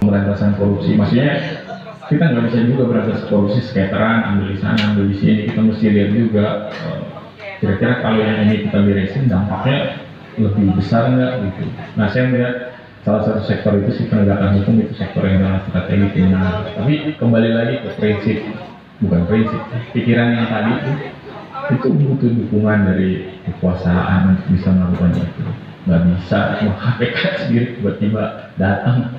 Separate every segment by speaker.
Speaker 1: pemberantasan korupsi. Maksudnya kita nggak bisa juga berantas korupsi sekitaran ambil di sana ambil di sini. Kita mesti lihat juga kira-kira kalau yang ini kita beresin dampaknya lebih besar nggak gitu. Nah saya melihat salah satu sektor itu sih penegakan hukum itu sektor yang sangat strategi kriminal. Tapi kembali lagi ke prinsip, bukan prinsip, pikiran yang tadi itu butuh dukungan dari kekuasaan untuk bisa melakukan itu. Nggak bisa cuma KPK sendiri tiba-tiba datang.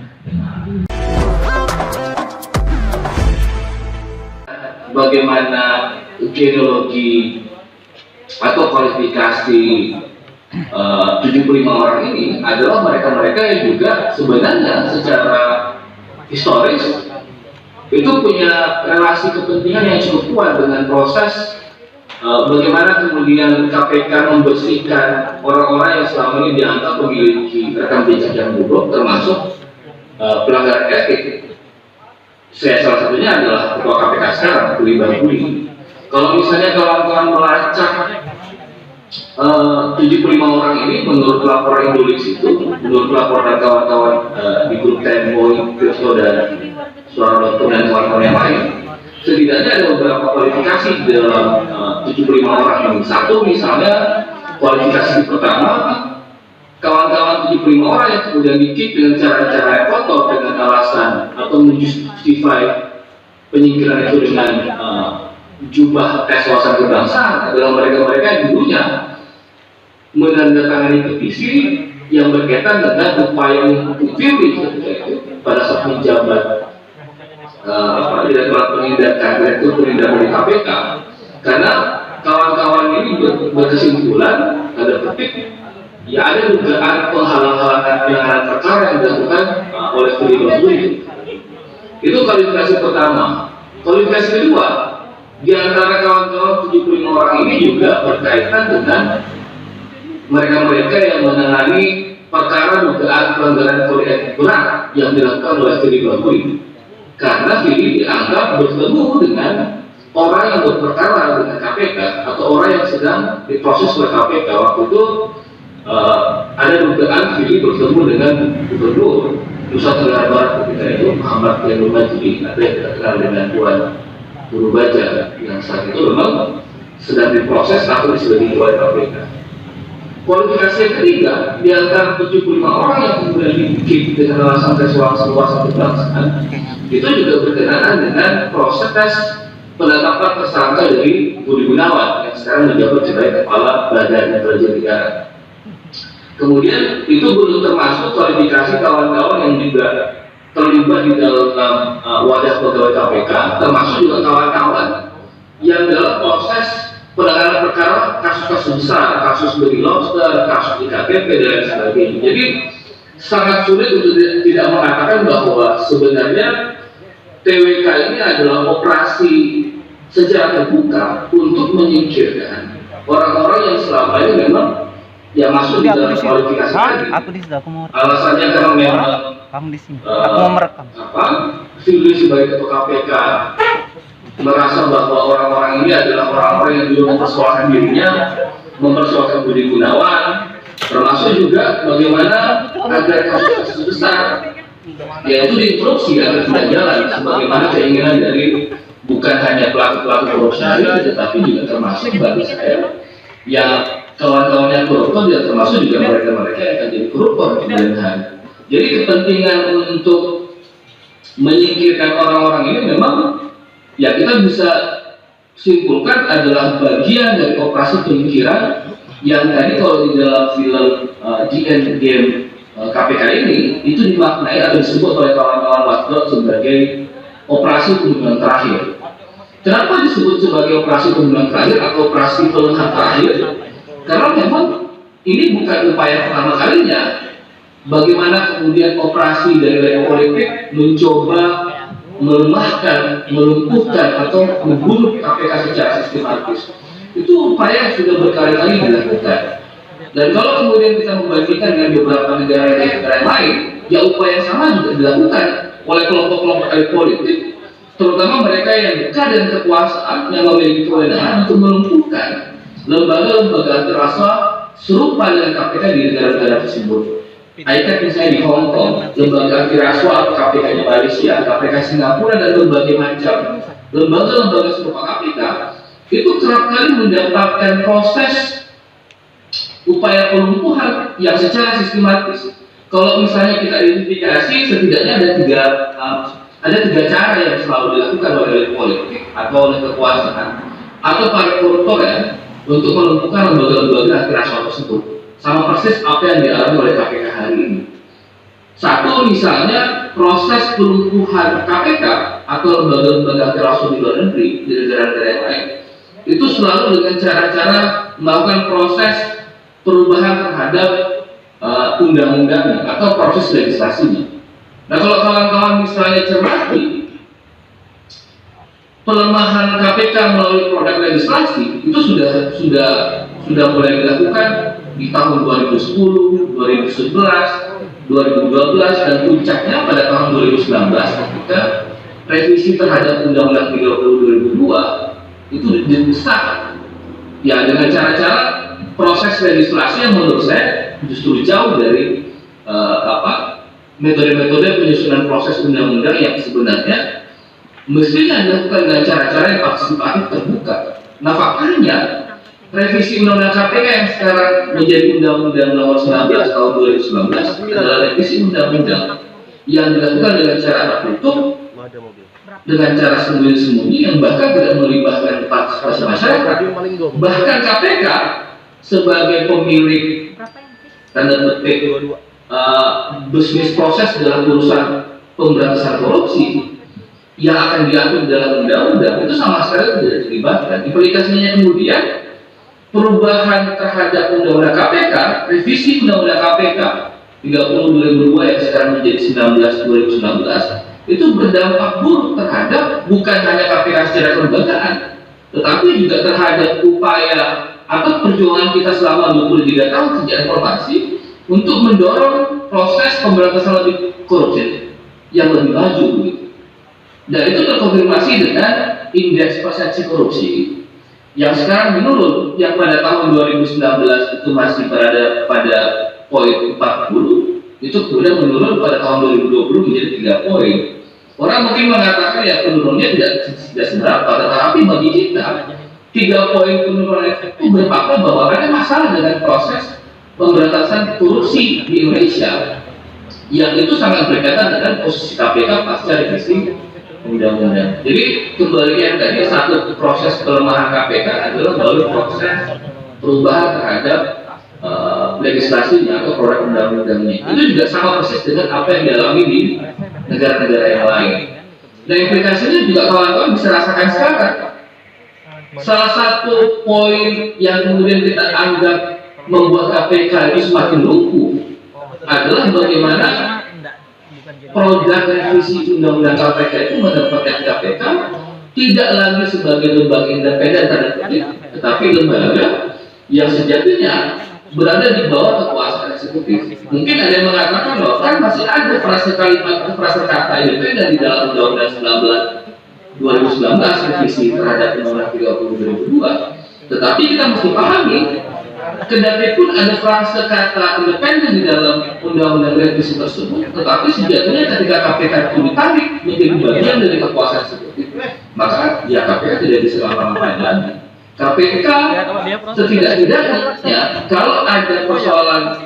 Speaker 2: Bagaimana genealogi atau kualifikasi 75 orang ini adalah mereka-mereka yang juga sebenarnya secara historis itu punya relasi kepentingan yang cukup kuat dengan proses bagaimana kemudian KPK membersihkan orang-orang yang selama ini dianggap memiliki rekam jejak yang buruk termasuk pelanggaran etik. Saya salah satunya adalah ketua KPK sekarang, Budi Bangkuli. Kalau misalnya kawan-kawan melacak 75 orang ini menurut laporan Indolis itu, menurut laporan kawan-kawan di grup Tempo, Tirto dan Suara.com dan kawan-kawan yang lain, setidaknya ada beberapa kualifikasi dalam 75 orang ini. Satu misalnya kualifikasi pertama, kawan-kawan 75 orang yang kemudian di-kick dengan cara-cara foto dengan alasan atau menjustify penyingkiran itu dengan jubah tes wawasan kebangsaan adalah mereka-mereka yang dulunya menandatangani petisi yang berkaitan dengan upaya untuk Firly ketika itu pada saat menjabat Direktorat Penindakan Direktur Penindakan di KPK, karena kawan-kawan ini berkesimpulan ada petik ya ada dugaan penghalang-halangan penanganan perkara yang dilakukan oleh Firly Bahuri. Itu kualifikasi pertama. Kualifikasi kedua, di antara kawan-kawan 75 orang ini juga berkaitan dengan mereka-mereka yang menangani perkara dugaan pelanggaran kode etik berat yang dilakukan oleh Firly Bahuri. Karena Firly dianggap bertemu dengan orang yang berperkara dengan KPK atau orang yang sedang diproses oleh KPK. Waktu itu ada dugaan Firly bertemu dengan Gubernur Nusa Tenggara Barat ketika itu Muhammad Yanuar Majid, ada yang terkenal dengan Tuan Guru Baja yang saat itu memang sedang diproses atau diselidiki oleh KPK. Kualifikasi yang ketiga, di antara 75 orang yang kemudian di-kick dengan alasan tes wawasan kebangsaan, itu juga berkenaan dengan proses tes penetapan tersangka dari Budi Gunawan yang sekarang menjabat sebagai Kepala Badan Intelijen Negara. Kemudian itu belum termasuk kualifikasi kawan-kawan yang juga terlibat di dalam wadah pegawai KPK, termasuk juga kawan-kawan yang dalam proses penanganan perkara kasus-kasus besar, kasus Budi Lobster, kasus IKTP dan lain sebagainya. Jadi sangat sulit untuk tidak mengatakan bahwa sebenarnya TWK ini adalah operasi secara terbuka untuk menyingkirkan orang-orang yang selama ini memang yang masuk di dalam kualifikasi tadi.
Speaker 3: Aku di sini, aku mau rekam.
Speaker 2: Alasannya karena memang
Speaker 3: Kamu di sini. Aku mau merekam.
Speaker 2: Firly sebagai ketua KPK merasa bahwa orang-orang ini adalah orang-orang yang dulu mempersoalkan dirinya, mempersoalkan Budi Gunawan, termasuk juga bagaimana agar kasus-kasus besar yaitu diinterupsi agar tidak jalan, sebagaimana keinginan dari bukan hanya pelaku-pelaku korupsi tetapi juga termasuk bagi saya yang kawan-kawannya koruptor, dia termasuk juga mereka-mereka yang akan jadi koruptor di kemudian hari. Jadi kepentingan untuk menyingkirkan orang-orang ini memang ya kita bisa simpulkan adalah bagian dari operasi penyingkiran yang tadi kalau di dalam film The End Game KPK ini itu dimaknai atau disebut oleh kawan-kawan Watchdog sebagai operasi pembunuhan terakhir. Kenapa disebut sebagai operasi pembunuhan terakhir atau operasi pelengkap terakhir? Karena memang ini bukan upaya pertama kalinya. Bagaimana kemudian operasi dari level politik mencoba melemahkan, melumpuhkan atau membunuh KPK secara sistematis. Itu upaya yang sudah berkali-kali dilakukan. Dan kalau kemudian kita membandingkan dengan beberapa negara yang lain, ya upaya yang sama juga dilakukan oleh kelompok-kelompok elit politik, terutama mereka yang dekat dengan kekuasaan yang memiliki kewenangan untuk melumpuhkan lembaga-lembaga terasa serupa dengan KPK di negara-negara tersebut. ICAT misalnya di Hong Kong, lembaga antirasuah KPK di Malaysia, KPK Singapura, dan berbagai macam lembaga-lembaga serupa KPK itu kerap kali mendapatkan proses upaya pelumpuhan yang secara sistematis. Kalau misalnya kita identifikasi, setidaknya ada tiga cara yang selalu dilakukan oleh elit politik atau oleh kekuasaan atau para koruptor ya untuk melumpuhkan lembaga-lembaga antirasuah tersebut. Sama persis apa yang dialami oleh KPK hari ini. Satu, misalnya proses pelumpuhan KPK atau lembaga-lembaga antirasuah di luar negeri, di negara-negara yang lain, itu selalu dengan cara-cara melakukan proses perubahan terhadap undang-undangnya atau proses legislasinya. Nah, kalau kawan-kawan misalnya cermati pelemahan KPK melalui produk legislasi itu sudah mulai dilakukan di tahun 2010, 2011, 2012, dan puncaknya pada tahun 2019 ketika revisi terhadap Undang-Undang 30 2002 itu disahkan ya dengan cara-cara proses legislasi yang menurut saya justru jauh dari metode-metode penyusunan proses undang-undang yang sebenarnya mestinya dilakukan dengan cara-cara yang partisipatif terbuka. Nah, faktanya revisi Undang-Undang KPK yang sekarang menjadi Undang-Undang Nomor 19 Tahun 2019 adalah revisi undang-undang yang dilakukan dengan cara tertutup, dengan cara sembunyi-sembunyi yang bahkan tidak melibatkan partisipasi masyarakat. Bahkan KPK sebagai pemilik tanda petik bisnis proses dalam urusan pemberantasan korupsi yang akan diatur dalam undang-undang itu sama sekali tidak dilibatkan. Implikasinya kemudian perubahan terhadap Undang-Undang KPK, revisi Undang-Undang KPK 30 2002 yang sekarang menjadi 19 2019 itu berdampak buruk terhadap bukan hanya KPK secara kelembagaan, tetapi juga terhadap upaya atau perjuangan kita selama 23 tahun sejak reformasi untuk mendorong proses pemberantasan lebih korupsi yang lebih maju. Dan itu terkonfirmasi dengan indeks persepsi korupsi yang sekarang menurun, yang pada tahun 2019 itu masih berada pada poin 40, itu kemudian menurun pada tahun 2020 menjadi 3 poin. Orang mungkin mengatakan ya penurunnya tidak seberapa, tetapi bagi kita 3 poin penurunan itu bermakna bahwa ada masalah dengan proses pemberantasan korupsi di Indonesia yang itu sangat berkaitan dengan posisi KPK pasca revisi undang-undang. Jadi kembali yang tadi, satu proses pelemahan KPK adalah melalui proses perubahan terhadap legislasinya atau produk undang-undangnya. Itu juga sama persis dengan apa yang dialami di negara-negara yang lain. Dan implikasinya juga kawan-kawan bisa rasakan sekarang. Salah satu poin yang kemudian kita anggap membuat KPK ini semakin lumpuh adalah bagaimana produk revisi undang-undang KPK itu mendapatkan KPK tidak lagi sebagai lembaga independen tetapi lembaga yang sejatinya berada di bawah kekuasaan eksekutif. Mungkin ada yang mengatakan bahwa kan masih ada frasa kata independen di dalam Undang-Undang 2019 revisi terhadap Undang-Undang 30 2002. Tetapi kita mesti pahami, kendati pun ada frasa kata independen di dalam undang-undang revisi tersebut, tetapi sejatinya ketika KPK itu ditarik menjadi bagian dari kekuasaan eksekutif, maka ya KPK tidak bisa ngapa-ngapain lagi. KPK setidak-tidaknya ya, kalau ada persoalan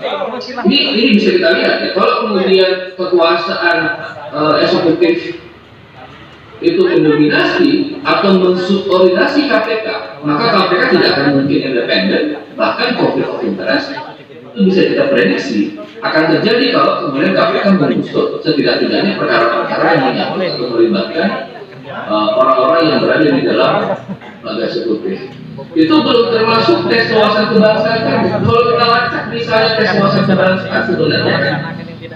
Speaker 2: ini bisa kita lihat ya, kalau kemudian kekuasaan eksekutif itu mendominasi atau mensubordinasi KPK, maka KPK tidak akan mungkin independen, bahkan konflik of interest itu bisa kita prediksi akan terjadi kalau kemudian KPK mengusut setidak-tidaknya perkara-perkara yang menyangkut atau melibatkan orang-orang yang berada di dalam lembaga eksekutif. Itu belum termasuk tes wawasan kebangsaan. Kalau kita lacak misalnya tes wawasan kebangsaan sebenarnya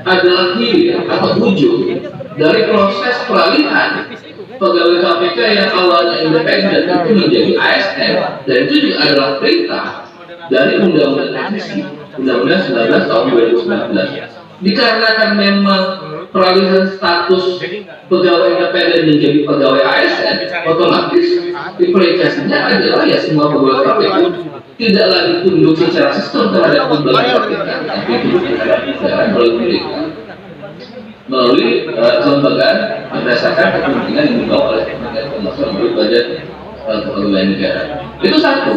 Speaker 2: adalah hilir atau ujung dari proses peralihan pegawai KPK yang awalnya independen itu menjadi ASN, dan itu juga adalah perintah dari Undang-Undang Revisi Undang-Undang 19 tahun 2019. Dikarenakan memang peralihan status pegawai independen menjadi pegawai ASN, otomatis implikasinya adalah ya semua pegawai KPK tidak lagi tunduk secara sistem terhadap lembaga KPK, tapi tunduk terhadap negara diberikan melalui kelembagaan berdasarkan kepentingan yang dibawa oleh Kementerian Pemerintahan melalui badan kepegawaian negara. Itu satu.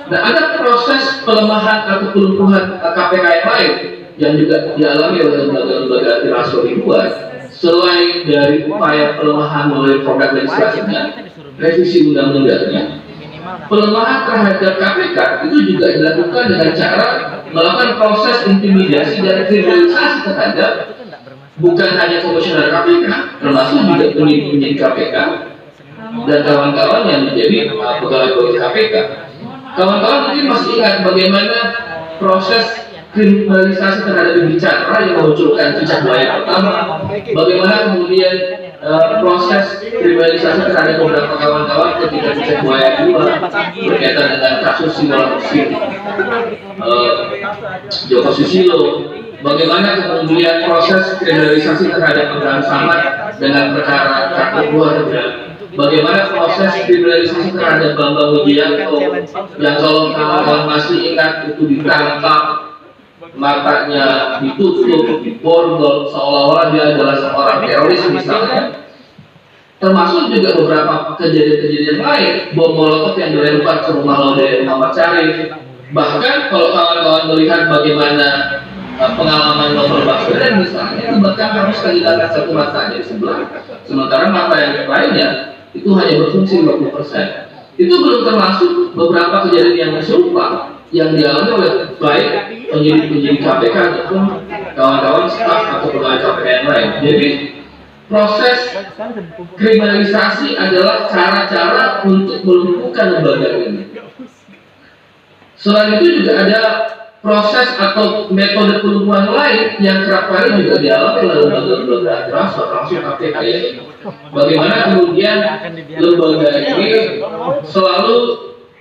Speaker 2: Nah, ada proses pelemahan atau kelumpuhan KPK yang lain yang juga dialami oleh lembaga-lembaga antirasuah dibuat selain dari upaya pelemahan melalui produk legislasinya, revisi undang-undangnya. Pelemahan terhadap KPK itu juga dilakukan dengan cara melakukan proses intimidasi dan kriminalisasi terhadap bukan hanya komisioner KPK, termasuk juga penyidik KPK dan kawan-kawan yang menjadi pegawai KPK. Kawan-kawan mungkin masih ingat bagaimana proses kriminalisasi terhadap bicara yang memunculkan cicak buaya pertama, bagaimana kemudian proses kriminalisasi terhadap beberapa kawan-kawan ketika cicak buaya kedua berkaitan dengan kasus simulasi Joko Susilo, bagaimana kemudian proses kriminalisasi terhadap Abraham Samad dengan perkara kartu keluarga, bagaimana proses kriminalisasi terhadap Bambang Widianto yang kalau kawan-kawan masih ingat itu ditangkap, matanya ditutup, borgol, seolah-olah dia adalah seorang teroris misalnya. Termasuk juga beberapa kejadian-kejadian lain, bom molotov yang dilempar ke rumah Laude Muhammad Syarif. Bahkan kalau kawan-kawan melihat bagaimana pengalaman Novel Baswedan misalnya, itu bahkan harus kehilangan satu matanya di sebelah, sementara mata yang lainnya itu hanya berfungsi 50%. Itu belum termasuk beberapa kejadian yang serupa yang dialami oleh baik penyidik KPK ataupun kawan-kawan staf atau pegawai KPK yang lain. Jadi proses kriminalisasi adalah cara-cara untuk melumpuhkan lembaga ini. Selain itu juga ada proses atau metode pelumpuhan lain yang kerap kali juga dialami oleh lembaga-lembaga antirasuah termasuk KPK ini. Bagaimana kemudian lembaga ini selalu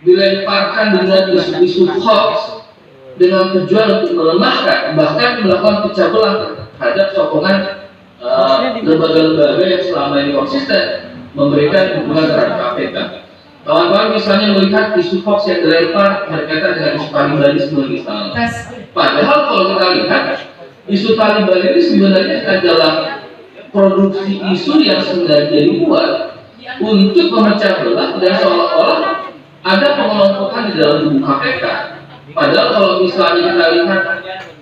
Speaker 2: dilemparkan dengan isu-isu hoax dengan tujuan untuk melemahkan, bahkan melakukan pecah belah terhadap sokongan lembaga-lembaga yang selama ini konsisten memberikan dukungan terhadap KPK. Kawan-kawan misalnya melihat isu hoax yang dilempar berkaitan dengan isu Talibanisme misalnya. Padahal kalau kita lihat isu Taliban ini sebenarnya adalah produksi isu yang sengaja dibuat untuk memecah belah dan seolah-olah ada pengelompokan di dalam tubuh KPK. Padahal kalau misalnya kita lihat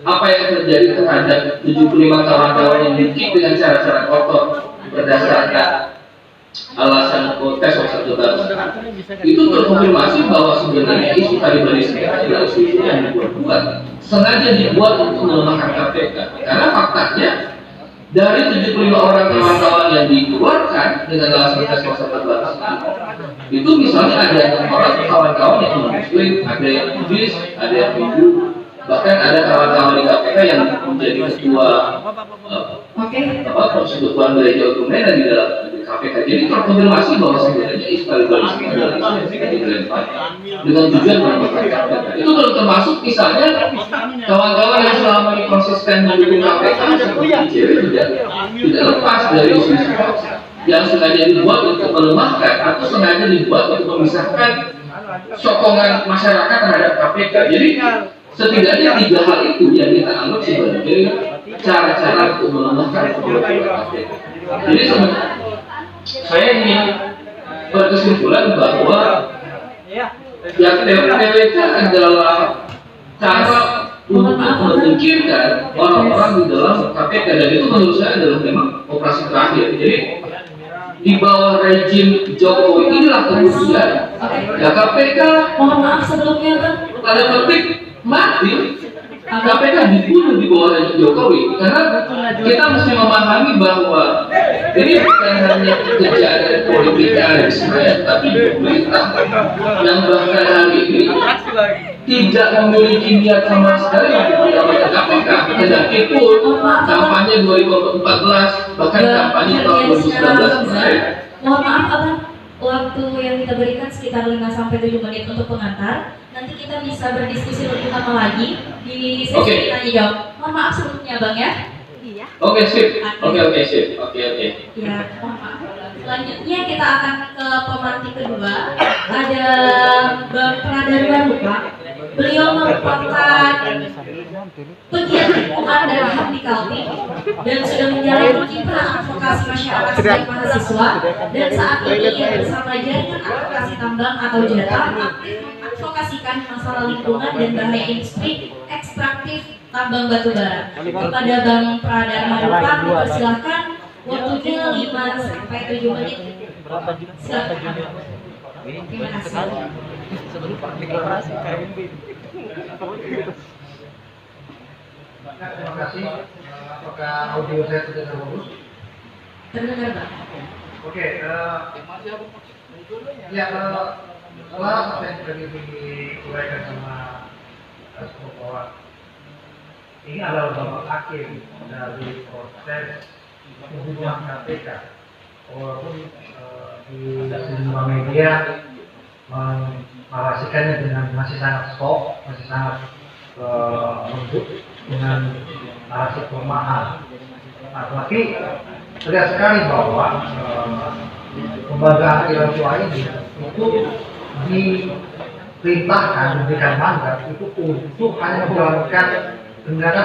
Speaker 2: apa yang terjadi terhadap 75 kawan-kawan yang dikik dengan cara-cara kotor berdasarkan alasan tes wawasan kebangsaan, itu terkonfirmasi bahwa sebenarnya isu Talibanisme adalah isu yang dibuat-buat, sengaja dibuat untuk melemahkan KPK. Karena faktanya dari 75 orang kawan-kawan yang dikeluarkan dengan alasan tes wawasan kebangsaan, itu misalnya ada yang orang kawan-kawan yang muslim, ada yang Buddhis, ada yang Hindu, bahkan ada kawan-kawan di KPK yang menjadi ketua persekutuan gereja Okumena di dalam KPK. Jadi terkonfirmasi bahwa sebenarnya isu Talibanisme adalah isu yang dilempar dengan tujuan melemahkan KPK. Itu belum termasuk misalnya kawan-kawan yang selama ini konsisten mendukung KPK seperti ICW tidak lepas dari isu-isu yang sengaja dibuat untuk melemahkan atau sengaja dibuat untuk memisahkan sokongan masyarakat terhadap KPK. Jadi setidaknya 3 hal itu yang kita anggap sebagai cara-cara untuk melemahkan KPK. Jadi saya ingin berkesimpulan bahwa yang TWK adalah cara untuk menyingkirkan orang-orang di dalam KPK, dan itu menurut saya adalah memang operasi terakhir. Jadi di bawah rejim Jokowi inilah kemudian ya KPK,
Speaker 4: mohon maaf sebelumnya Bang,
Speaker 2: tanda petik mati, KPK dibunuh di bawah rejim Jokowi. Karena kita mesti memahami bahwa ini bukan hanya kejadian politik yang ada di Israel, tapi pemerintah yang bahkan hari ini tidak memiliki niat sama sekali untuk menyelamatkan KPK. Kendati pun kampanye 2014 bahkan kampanye tahun 2019 kemarin.
Speaker 4: Mohon maaf Abang, waktu yang kita berikan sekitar 5-7 menit untuk pengantar. Nanti kita bisa berdiskusi lebih lama lagi di sesi tanya jawab. Mohon maaf sebelumnya Bang ya. Iya.
Speaker 2: Oke sip. Oke sip. Oke.
Speaker 4: Iya, mohon maaf. Selanjutnya kita akan ke pemantik kedua. Ada Bang Pradaruan Lupa. Beliau merupakan pegiat lingkungan dan HAM di Kaltim dan sudah menjalani kiprah advokasi masyarakat sejak mahasiswa, dan saat ini ia bersama jaringan advokasi tambang atau JATA aktif mengadvokasikan masalah lingkungan dan bahaya industri ekstraktif tambang batubara. Kepada Bang Pradharma Dupang dipersilahkan, waktunya 5-7 menit. Silakan. Terima kasih.
Speaker 5: Terima kasih. Apakah audio saya terdengar bagus?
Speaker 4: Terdengar, Bang.
Speaker 5: Oke. Ya, setelah apa yang sudah diuraikan sama bahwa ini adalah babak akhir dari proses pembunuhan KPK, walaupun di sejumlah media menarasikannya dengan masih sangat soft, masih sangat lembut, dengan narasi kelemahan. Nah, tapi terlihat sekali bahwa lembaga anti-rasuah ini itu diperintahkan, diberikan mandat itu untuk hanya menjalankan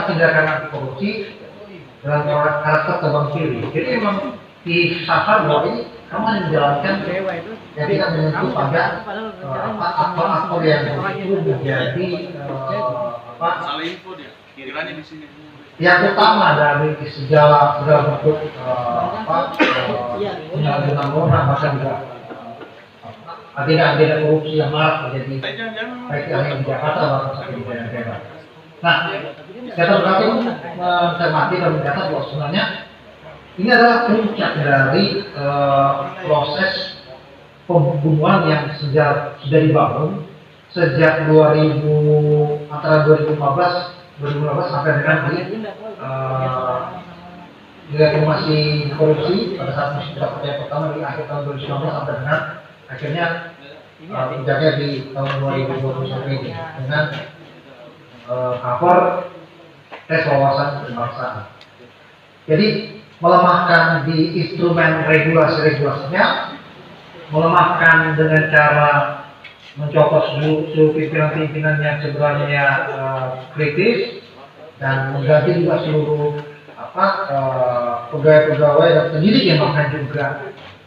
Speaker 5: tindakan anti korupsi dalam karakter tebang pilih. Jadi memang disasar bahwa ini kamu hanya menjalankan yang tidak menyentuh pada aktor-aktor yang itu menjadi yang utama dari segala bentuk penyalahgunaan wewenang, bahkan juga agenda korupsi yang marak terjadi baik yang di Jakarta maupun sampai di daerah-daerah. Nah, saya berkati mencermati dan mencatat bahwa sebenarnya ini adalah puncak dari proses pembunuhan yang sudah dibangun sejak antara 2015 sampai dengan di reformasi korupsi pada saat musim percaya pertama di akhir tahun 2019 sampai dengan akhirnya puncaknya di tahun 2021 ini dengan cover tes wawasan kebangsaan. Jadi melemahkan di instrumen regulasinya, melemahkan dengan cara mencopot seluruh pimpinan-pimpinan yang sebenarnya kritis, dan mengganti juga seluruh pegawai-pegawai dan penyidik yang bahkan juga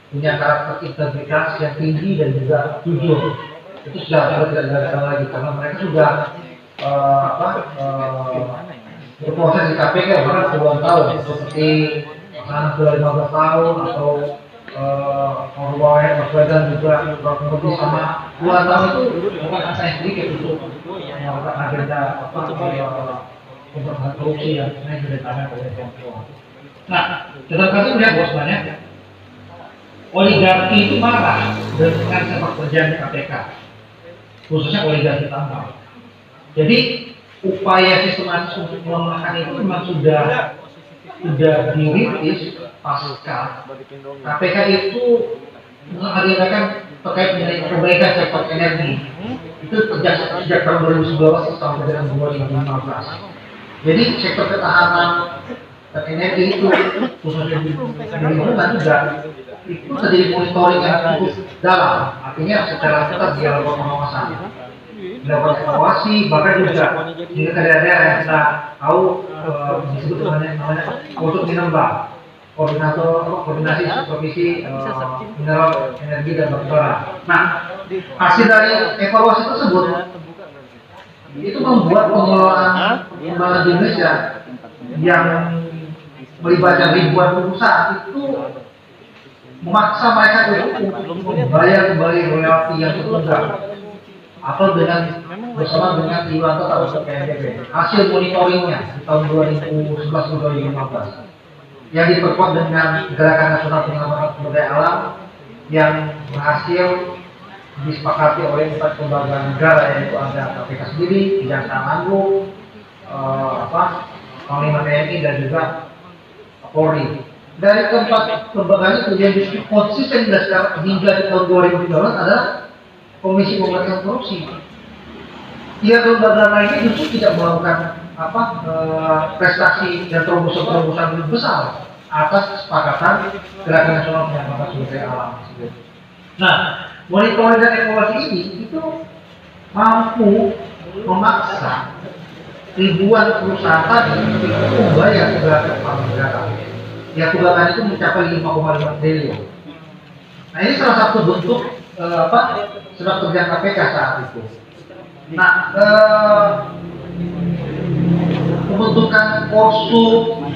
Speaker 5: punya karakter integritas yang tinggi dan juga jujur. Itu sudah tidak dilakukan lagi karena mereka sudah berproses di KPK bahkan puluhan tahun, seperti anak sudah 15 tahun atau Orwell Baswedan juga lebih sama puluhan tahun. Itu bukan angka yang sedikit untuk melakukan agenda pemberantasan korupsi yang sebenarnya sudah ditangani oleh Tiongkok. Nah, catatan melihat bahwa sebenarnya oligarki itu marah dengan sepak terjang KPK, khususnya oligarki tambang. Jadi upaya sistematis untuk melemahkan itu memang sudah dirintis pasca KPK itu mengagendakan terkait dengan perbaikan sektor energi. Itu sejak tahun 2011 sampai dengan 2015. Jadi sektor ketahanan dan energi itu khususnya di lingkungan juga itu terjadi monitoring yang cukup dalam. Artinya secara ketat dilakukan pengawasan, dilakukan evaluasi, bahkan juga di daerah-daerah yang kita tahu disebut namanya untuk Minembang, koordinasi supervisi mineral energi dan batubara. Nah, hasil dari evaluasi tersebut itu membuat pengelolaan pembangunan di Indonesia yang melibatkan ribuan perusahaan itu memaksa mereka untuk membayar kembali royalti yang tertunda atau bersama dengan iuran tetap untuk PNBP. Hasil monitoringnya di tahun 2011-2015 yang diperkuat dengan Gerakan Nasional Penyelamatan Sumber Daya Alam yang berhasil disepakati oleh 4 lembaga negara, yaitu ada KPK sendiri, Kejaksaan Agung, Panglima TNI dan juga Polri. Dari keempat lembaga itu yang justru konsisten hingga di tahun 2013 adalah Komisi Pemberantasan Korupsi. Tiga lembaga lainnya justru tidak melakukan prestasi dan terobosan-terobosan lebih besar atas kesepakatan Gerakan Nasional Penyelamatan Sumber Daya Alam. Nah, monitoring dan evaluasi ini itu mampu memaksa ribuan perusahaan tadi itu membayar tunggakan kepala negara. Ya tunggakan itu mencapai 5,5 triliun. Nah ini salah satu bentuk sepak terjang KPK saat itu. Nah pembentukan Korsu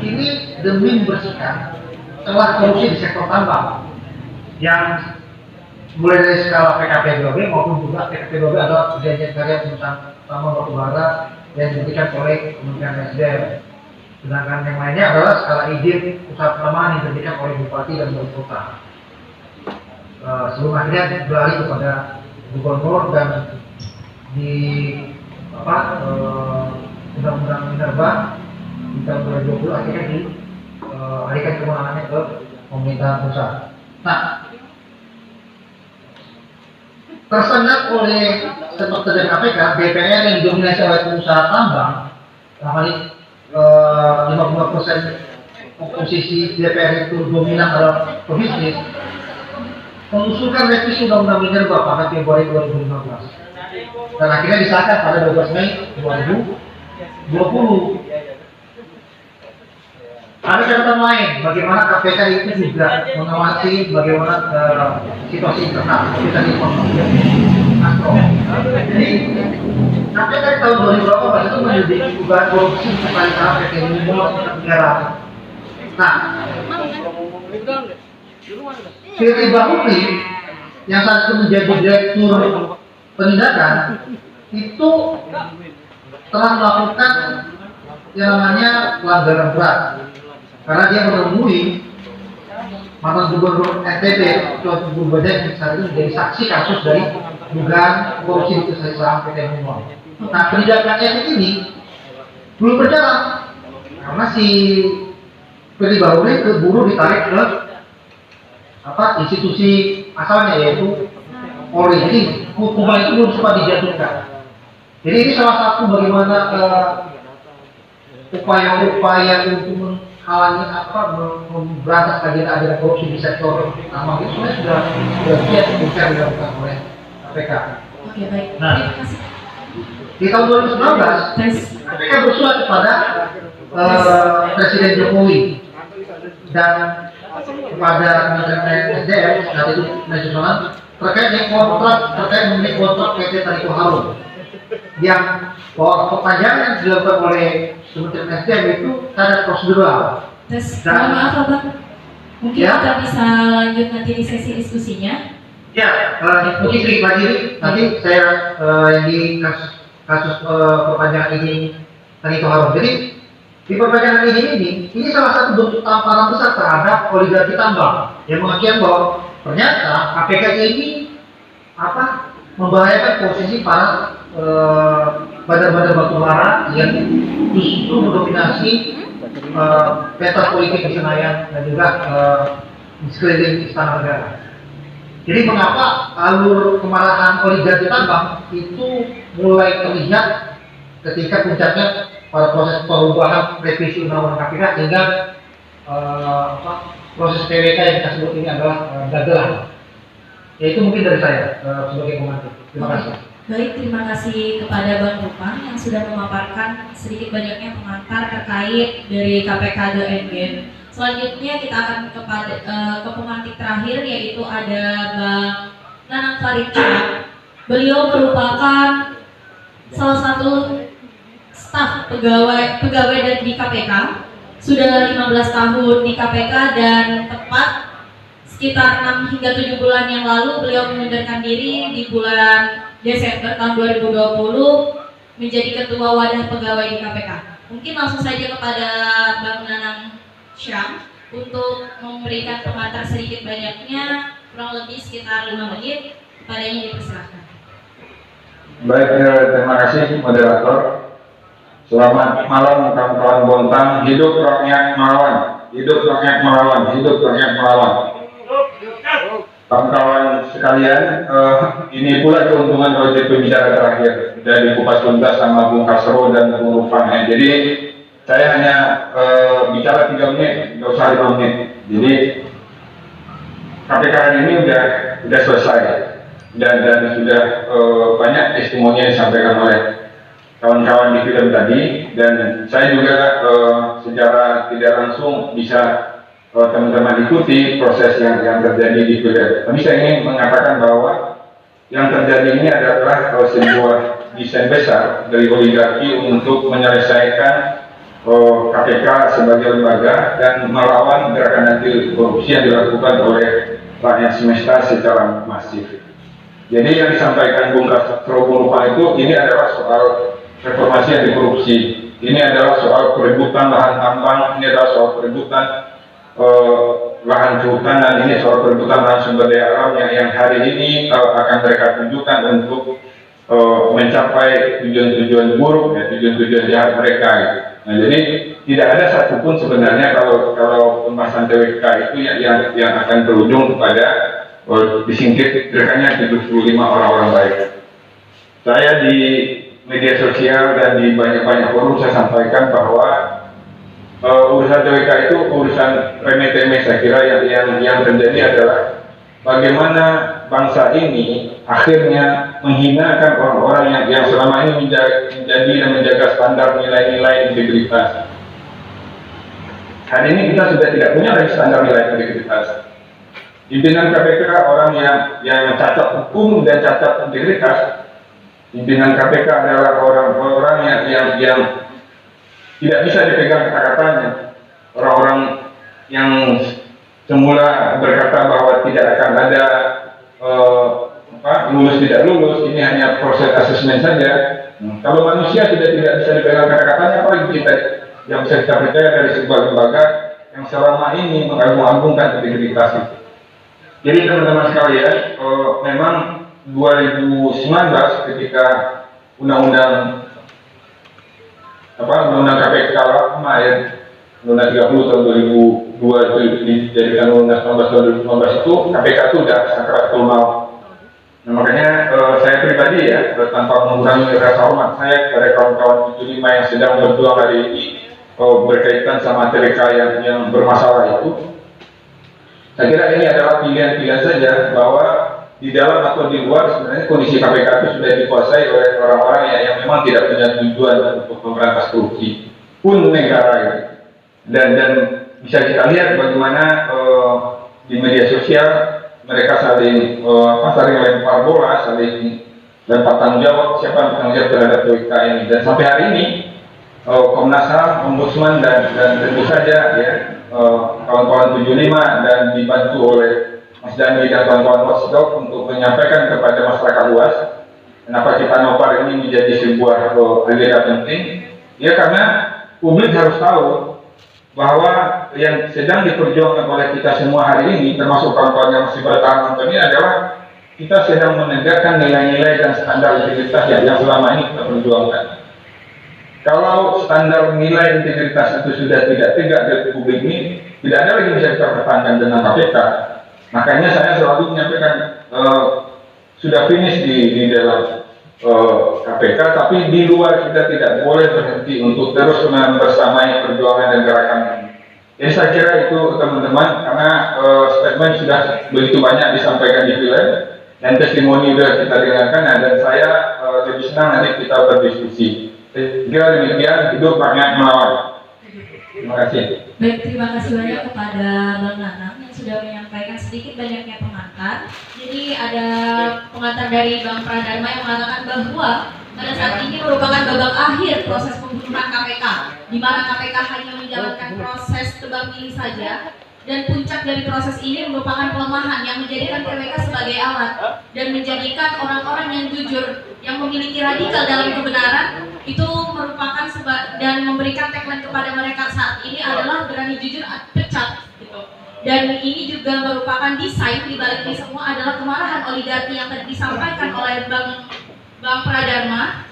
Speaker 5: ini demi membersihkan celah korupsi di sektor tambang yang mulai dari skala PKP-12 maupun juga PKP-12 adalah perjanjian karya perusahaan tambang batubara yang diberikan oleh Kementerian SDM. Sedangkan yang lainnya adalah skala izin usaha pertambangan yang diberikan oleh Bupati dan Wali Kota. Sebelum akhirnya beralih kepada Gubernur dan di Undang-Undang Minerba di tahun 2020 akhirnya dialihkan kewenangannya ke pemerintahan pusat. Nah, tersendat oleh sepak terjang KPK, DPR yang didominasi oleh pengusaha tambang, namanya 50% oposisi DPR itu dominan adalah pebisnis, mengusulkan revisi Undang-Undang Minerba pada Februari 2015 dan akhirnya disahkan pada 12 Mei 2020. Ada catatan lain, bagaimana KPK itu juga mengawasi bagaimana situasi internal kita di Astro. Jadi KPK di tahun 2018 itu menyelidiki dugaan korupsi terkait PT Lumor negara. Nah, Firly Bahuri yang saat itu menjadi direktur penindakan itu telah melakukan yang namanya pelanggaran berat karena dia menemui mantan gubernur NTB Tuan Gubernur yang saat itu menjadi saksi kasus dari dugaan korupsi di perusahaan saham PT Lumor. Nah, penindakan etik ini belum berjalan karena si Firly Bahuri keburu ditarik ke institusi asalnya yaitu Polri. Jadi hukuman itu belum sempat dijatuhkan. Jadi ini salah satu bagaimana upaya-upaya untuk menghalangi memberantas agenda korupsi di sektor tambang itu sebenarnya sudah biasa dilakukan oleh KPK.
Speaker 4: Oke, baik.
Speaker 5: Nah,
Speaker 4: Terima kasih.
Speaker 5: di tahun 2019 KPK bersurat kepada Presiden Jokowi dan kepada Kementerian SDM saat itu nasional terkait dengan kontrak PT Tariko Harum yang bahwa perpanjangan yang dilakukan oleh Kementerian SDM itu sangat prosedural.
Speaker 4: Mohon maaf Abang, mungkin kita bisa lanjut nanti di sesi diskusinya.
Speaker 5: Ya, mungkin sedikit lagi nanti saya yang di kasus perpanjangan ini Tariko Harum. Jadi di perpanjangan ini salah satu bentuk tamparan besar terhadap oligarki tambang yang mengakibatkan bahwa ternyata KPK ini membahayakan posisi para bandar-bandar batubara yang justru mendominasi peta politik di Senayan dan juga di sekeliling Istana Negara. Jadi mengapa alur kemarahan oligarki tambang itu mulai terlihat ketika puncaknya pada proses perubahan revisi undang-undang KPK hingga proses PWK yang kita sebut ini adalah dagelan. Ya itu mungkin dari saya sebagai pengantar. Terima kasih.
Speaker 4: Baik, terima kasih kepada Bang Rupang yang sudah memaparkan sedikit banyaknya pengantar terkait dari KPK The Endgame. Selanjutnya kita akan ke pemantik terakhir yaitu ada Bang Nanang Faridja. Beliau merupakan salah satu staf pegawai di KPK, sudah 15 tahun di KPK dan tepat sekitar 6 hingga 7 bulan yang lalu beliau mengundurkan diri di bulan Desember tahun 2020 menjadi ketua wadah pegawai di KPK. Mungkin langsung saja kepada Bang Nanang Syam untuk memberikan pengantar sedikit banyaknya kurang lebih sekitar 5 menit. Kepadanya dipersilakan.
Speaker 6: Baik, terima kasih moderator. Selamat malam kawan-kawan Bontang. Hidup rakyat melawan, hidup rakyat melawan, hidup rakyat melawan. Kawan-kawan sekalian, ini pula keuntungan proyek pembicara terakhir dari Kupas Tuntas sama Bung Kasro dan Bung Rupang. Jadi saya hanya bicara 3 menit, nggak usah 5 menit. Jadi KPK hari ini udah selesai dan sudah banyak testimoni yang disampaikan oleh kawan-kawan di film tadi, dan saya juga secara tidak langsung bisa teman-teman ikuti proses yang terjadi di film. Tapi saya ingin mengatakan bahwa yang terjadi ini adalah sebuah desain besar dari oligarki untuk menyelesaikan KPK sebagai lembaga dan melawan gerakan anti korupsi yang dilakukan oleh rakyat semesta secara masif. Jadi yang disampaikan Bung Kasro itu ini adalah soal reformasi anti korupsi, ini adalah soal perebutan lahan tambang, ini adalah soal perebutan lahan kehutanan, ini soal perebutan lahan sumber daya alam yang hari ini akan mereka tunjukkan untuk mencapai tujuan-tujuan buruk, ya, tujuan-tujuan jahat mereka. Gitu. Nah, jadi tidak ada satupun sebenarnya kalau pembahasan TWK itu yang akan berujung kepada disingkirkannya 75 orang-orang baik. Saya di media sosial dan di banyak-banyak forum saya sampaikan bahwa urusan TWK itu urusan remeh-temeh. Saya kira yang terjadi adalah bagaimana bangsa ini akhirnya menghinakan orang-orang yang selama ini menjadi dan menjaga standar nilai-nilai integritas. Hari ini kita sudah tidak punya lagi standar nilai integritas. Pimpinan KPK orang yang cacat hukum dan cacat integritas. Pimpinan KPK adalah orang-orang yang tidak bisa dipegang kata-katanya. Orang-orang yang semula berkata bahwa tidak akan ada lulus tidak lulus, ini hanya proses asesmen saja. Kalau manusia sudah tidak bisa dipegang kata-katanya, apalagi kita yang bisa kita percaya dari sebuah lembaga yang selama ini mengagung-agungkan integritas itu. Jadi teman-teman sekalian, memang 2019 ketika undang-undang KPK lama ya, Undang 30 tahun 2002 itu dijadikan Undang 19 tahun 2019 itu KPK itu sudah sakratul maut. Nah, makanya saya pribadi ya, tanpa mengurangi rasa hormat saya kepada kawan-kawan 75 yang sedang berjuang hari ini berkaitan sama TWK yang bermasalah itu, saya kira ini adalah pilihan-pilihan saja bahwa di dalam atau di luar sebenarnya kondisi KPK itu sudah dikuasai oleh orang-orang yang memang tidak punya tujuan untuk memberantas korupsi pun negara ini. Dan bisa kita lihat bagaimana di media sosial mereka saling lempar bola, saling lempar tanggung jawab siapa yang bertanggung jawab terhadap TWK ini. Dan sampai hari ini Komnas HAM, Ombudsman dan tentu saja ya kawan-kawan 75 dan dibantu oleh Mas Dani dan kawan-kawan Watchdog untuk menyampaikan kepada masyarakat luas kenapa kita Nopar ini menjadi sebuah agenda penting. Ya karena publik harus tahu bahwa yang sedang diperjuangkan oleh kita semua hari ini, termasuk kawan-kawan yang masih bertahan nonton ini, adalah kita sedang menegakkan nilai-nilai dan standar integritas yang selama ini kita perjuangkan. Kalau standar nilai integritas itu sudah tidak tegak di publik ini, tidak ada lagi bisa kita pertahankan dengan KPK. Makanya saya selalu menyampaikan sudah finish di dalam KPK, tapi di luar kita tidak boleh berhenti untuk terus membersamai perjuangan dan gerakan ini. Jadi saya kira itu teman-teman, karena statement sudah begitu banyak disampaikan di film dan testimoni sudah kita dengarkan, dan saya lebih senang nanti kita berdiskusi. Saya kira demikian, hidup rakyat melawan. Terima kasih.
Speaker 4: Baik, terima kasih banyak kepada Bang Nanang yang sudah menyampaikan sedikit banyaknya pengantar. Jadi ada pengantar dari Bang Pradharma yang mengatakan bahwa pada saat ini merupakan babak akhir proses pembunuhan KPK, di mana KPK hanya menjalankan proses tebang pilih saja, dan puncak dari proses ini merupakan pelemahan yang menjadikan KPK sebagai alat dan menjadikan orang-orang yang jujur, yang memiliki radikal dalam kebenaran itu merupakan dan memberikan tagline kepada mereka saat ini adalah berani jujur pecat gitu. Dan ini juga merupakan desain di balik ini semua adalah kemarahan oligarki yang tadi disampaikan oleh Bang Pradharma,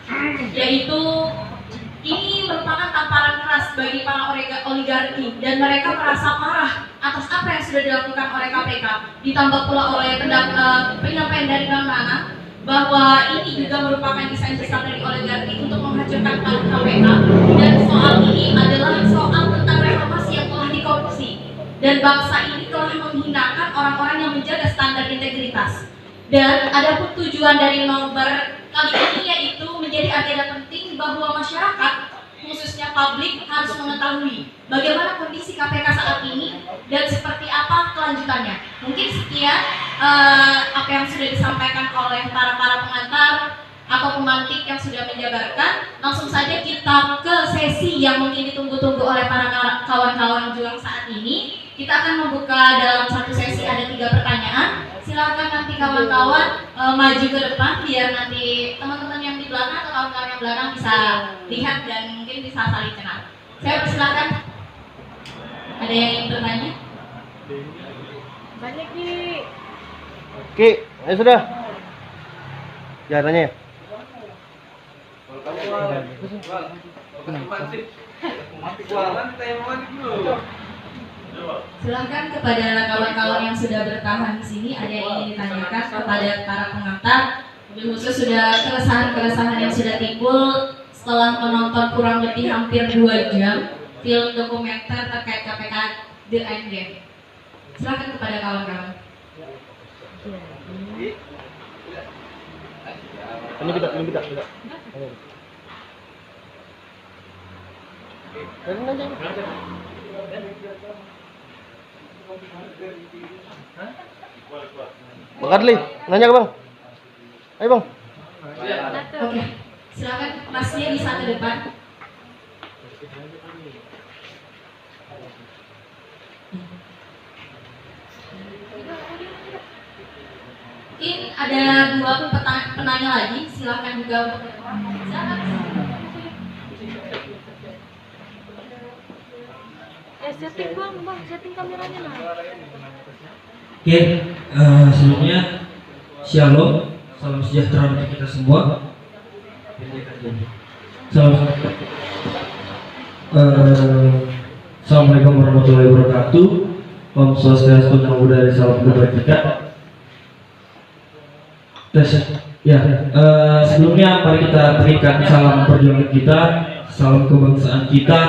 Speaker 4: yaitu ini merupakan tamparan keras bagi para oligarki dan mereka merasa marah atas apa yang sudah dilakukan oleh KPK, ditambah pula oleh penyampaian dari Bang Nanang bahwa ini juga merupakan desain besar dari oligarki untuk menghancurkan KPK, dan soal ini adalah soal tentang reformasi yang telah dikorupsi dan bangsa ini telah menghinakan orang-orang yang menjaga standar integritas. Dan adapun tujuan dari nobar kali ini yaitu menjadi agenda penting penting bahwa masyarakat, khususnya publik, harus mengetahui bagaimana kondisi KPK saat ini dan seperti apa kelanjutannya. Mungkin sekian apa yang sudah disampaikan oleh para pengantar atau pemantik yang sudah menjabarkan. Langsung saja kita ke sesi yang mungkin ditunggu-tunggu oleh para kawan-kawan juang saat ini. Kita akan membuka dalam satu sesi ada 3 pertanyaan. Silakan nanti kawan-kawan maju ke depan biar nanti teman-teman yang di belakang atau kawan-kawan yang belakang bisa lihat dan mungkin bisa saling kenal. Saya persilakan. Ada yang ingin bertanya?
Speaker 7: Banyak nih. Oke, ayo sudah. Ya tanya ya.
Speaker 4: Silakan kepada kawan-kawan yang sudah bertahan di sini, ada yang ingin ditanyakan kepada para pengantar. Mobil khusus sudah keresahan-keresahan yang sudah timbul setelah menonton kurang lebih hampir 2 jam film dokumenter terkait KPK The Endgame. Silakan kepada kawan-kawan.
Speaker 7: Ini kita. Bang Adli, nanya ke Bang. Ayo Bang.
Speaker 4: Oke, silakan masnya bisa ke depan. Mungkin ada 2 penanya lagi, silakan juga untuk ke depan. Silakan.
Speaker 7: Setting bang, setting kameranya lah.
Speaker 8: Oke, sebelumnya Shalom, salam sejahtera untuk kita semua. Assalamualaikum warahmatullahi wabarakatuh. Om Swastiastu, Namo Buddhaya, salam kebajikan. Sebelumnya mari kita berikan salam perjuangan kita, salam kebangsaan kita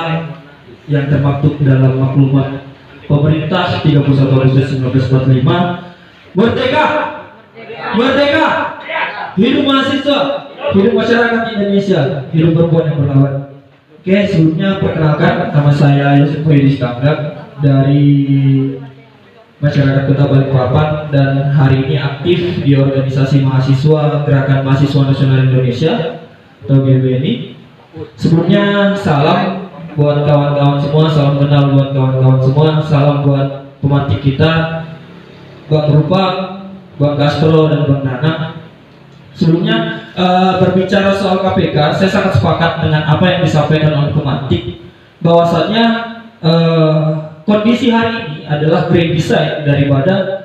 Speaker 8: yang termaktub dalam maklumat pemerintah 31 Agustus 1945. Merdeka! Merdeka! Hidup mahasiswa, hidup masyarakat Indonesia, hidup perempuan yang berlawan. Oke, sebelumnya perkenalkan, nama saya Yusuf Yudis Tanggak dari masyarakat Kota Balikpapan dan hari ini aktif di organisasi mahasiswa Gerakan Mahasiswa Nasional Indonesia atau GBNI. Sebelumnya salam buat kawan-kawan semua, salam kenal buat kawan-kawan semua, salam buat pemantik kita, Bang Rupa, Bang Castro dan Bang Nana. Sebelumnya berbicara soal KPK, saya sangat sepakat dengan apa yang disampaikan oleh pemantik, bahwasanya kondisi hari ini adalah grand design daripada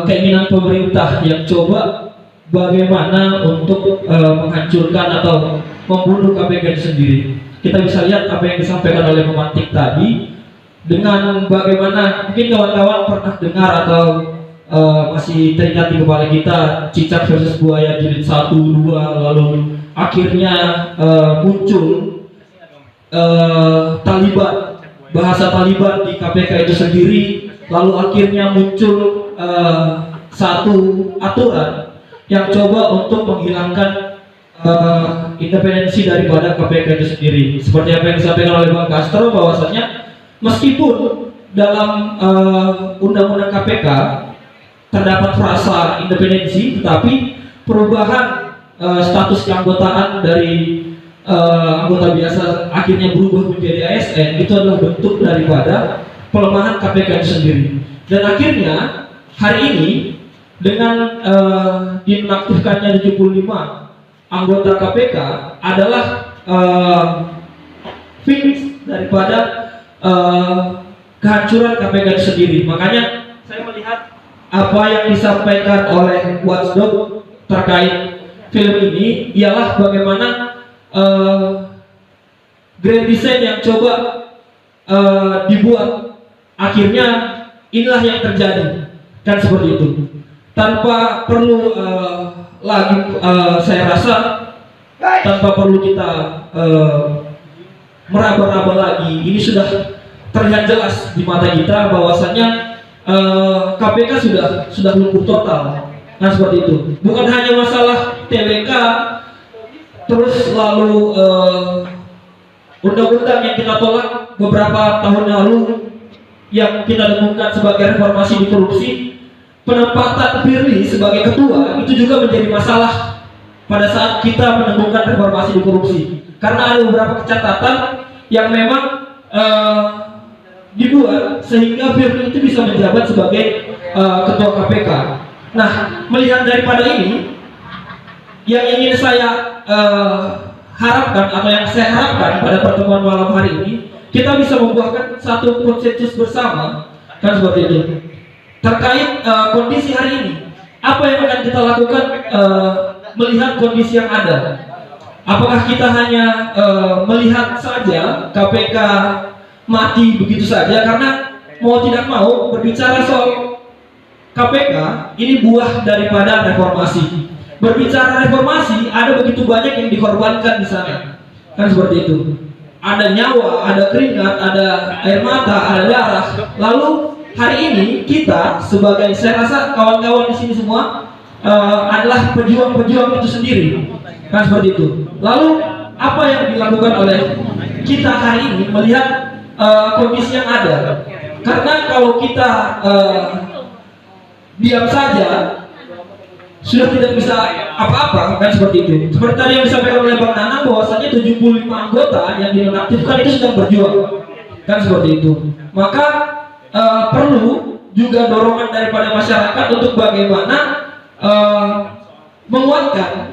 Speaker 8: keinginan pemerintah yang coba bagaimana untuk menghancurkan atau membunuh KPK itu sendiri. Kita bisa lihat apa yang disampaikan oleh pemantik tadi dengan bagaimana mungkin kawan-kawan pernah dengar atau masih teringat di kepala kita Cicak versus Buaya jilid 1, 2, lalu akhirnya muncul Taliban, bahasa Taliban di KPK itu sendiri, lalu akhirnya muncul satu aturan yang coba untuk menghilangkan independensi daripada KPK itu sendiri. Seperti apa yang disampaikan oleh Bang Castro, bahwasanya meskipun dalam undang-undang KPK terdapat frasa independensi, tetapi perubahan status keanggotaan dari anggota biasa akhirnya berubah menjadi ASN itu adalah bentuk daripada pelemahan KPK itu sendiri. Dan akhirnya hari ini dengan dinonaktifkannya 75 anggota KPK adalah finish daripada kehancuran KPK itu sendiri. Makanya saya melihat apa yang disampaikan oleh Watchdog terkait film ini ialah bagaimana grand design yang coba dibuat, akhirnya inilah yang terjadi, kan seperti itu. Tanpa perlu lagi saya rasa tanpa perlu kita meraba-raba lagi, ini sudah terlihat jelas di mata kita bahwasanya KPK sudah lumpuh total. Nah seperti itu. Bukan hanya masalah TWK, terus lalu undang-undang yang kita tolak beberapa tahun lalu yang kita dengungkan sebagai reformasi di korupsi, penempatan Firly sebagai ketua itu juga menjadi masalah pada saat kita menengungkan reformasi di korupsi, karena ada beberapa catatan yang memang dibuat sehingga Firly itu bisa menjabat sebagai ketua KPK. Nah, melihat daripada ini, yang ingin saya harapkan atau yang saya harapkan pada pertemuan malam hari ini, kita bisa membuahkan satu konsensus bersama, kan seperti itu, terkait kondisi hari ini. Apa yang akan kita lakukan melihat kondisi yang ada? Apakah kita hanya melihat saja KPK mati begitu saja? Karena mau tidak mau berbicara soal KPK ini buah daripada reformasi. Berbicara reformasi, ada begitu banyak yang dikorbankan di sana, kan seperti itu. Ada nyawa, ada keringat, ada air mata, ada darah. Lalu hari ini kita sebagai, saya rasa kawan-kawan di sini semua adalah pejuang-pejuang itu sendiri, kan seperti itu. Lalu apa yang dilakukan oleh kita hari ini melihat kondisi yang ada? Karena kalau kita diam saja sudah tidak bisa apa-apa, kan seperti itu. Seperti tadi yang disampaikan oleh Bang Nanang bahwasanya 75 anggota yang dinonaktifkan itu sedang berjuang, kan seperti itu. Maka perlu juga dorongan daripada masyarakat untuk bagaimana menguatkan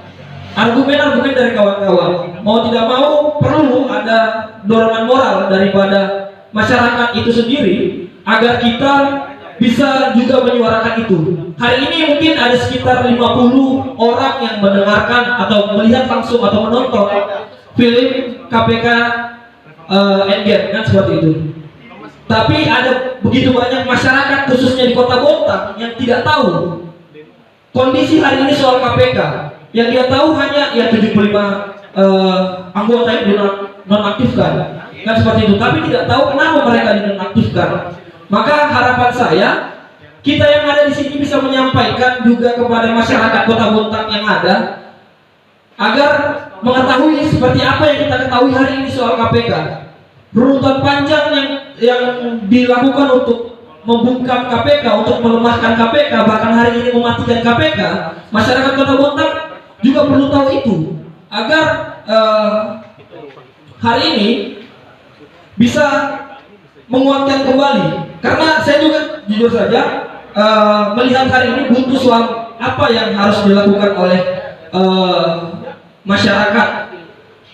Speaker 8: argumen-argumen dari kawan-kawan. Mau tidak mau perlu ada dorongan moral daripada masyarakat itu sendiri agar kita bisa juga menyuarakan itu. Hari ini mungkin ada sekitar 50 orang yang mendengarkan atau melihat langsung atau menonton film KPK Endgame, kan seperti itu. Tapi ada begitu banyak masyarakat khususnya di Kota Bontang yang tidak tahu kondisi hari ini soal KPK. Yang dia tahu hanya ya 75 anggota yang dinonaktifkan, kan seperti itu. Tapi tidak tahu kenapa mereka dinonaktifkan. Maka harapan saya, kita yang ada di sini bisa menyampaikan juga kepada masyarakat Kota Bontang yang ada, agar mengetahui seperti apa yang kita ketahui hari ini soal KPK. Runtutan panjang yang dilakukan untuk membungkam KPK, untuk melemahkan KPK, bahkan hari ini mematikan KPK. Masyarakat Kota Bontang juga perlu tahu itu, agar hari ini bisa menguatkan kembali. Karena saya juga jujur saja melihat hari ini buntu soal apa yang harus dilakukan oleh masyarakat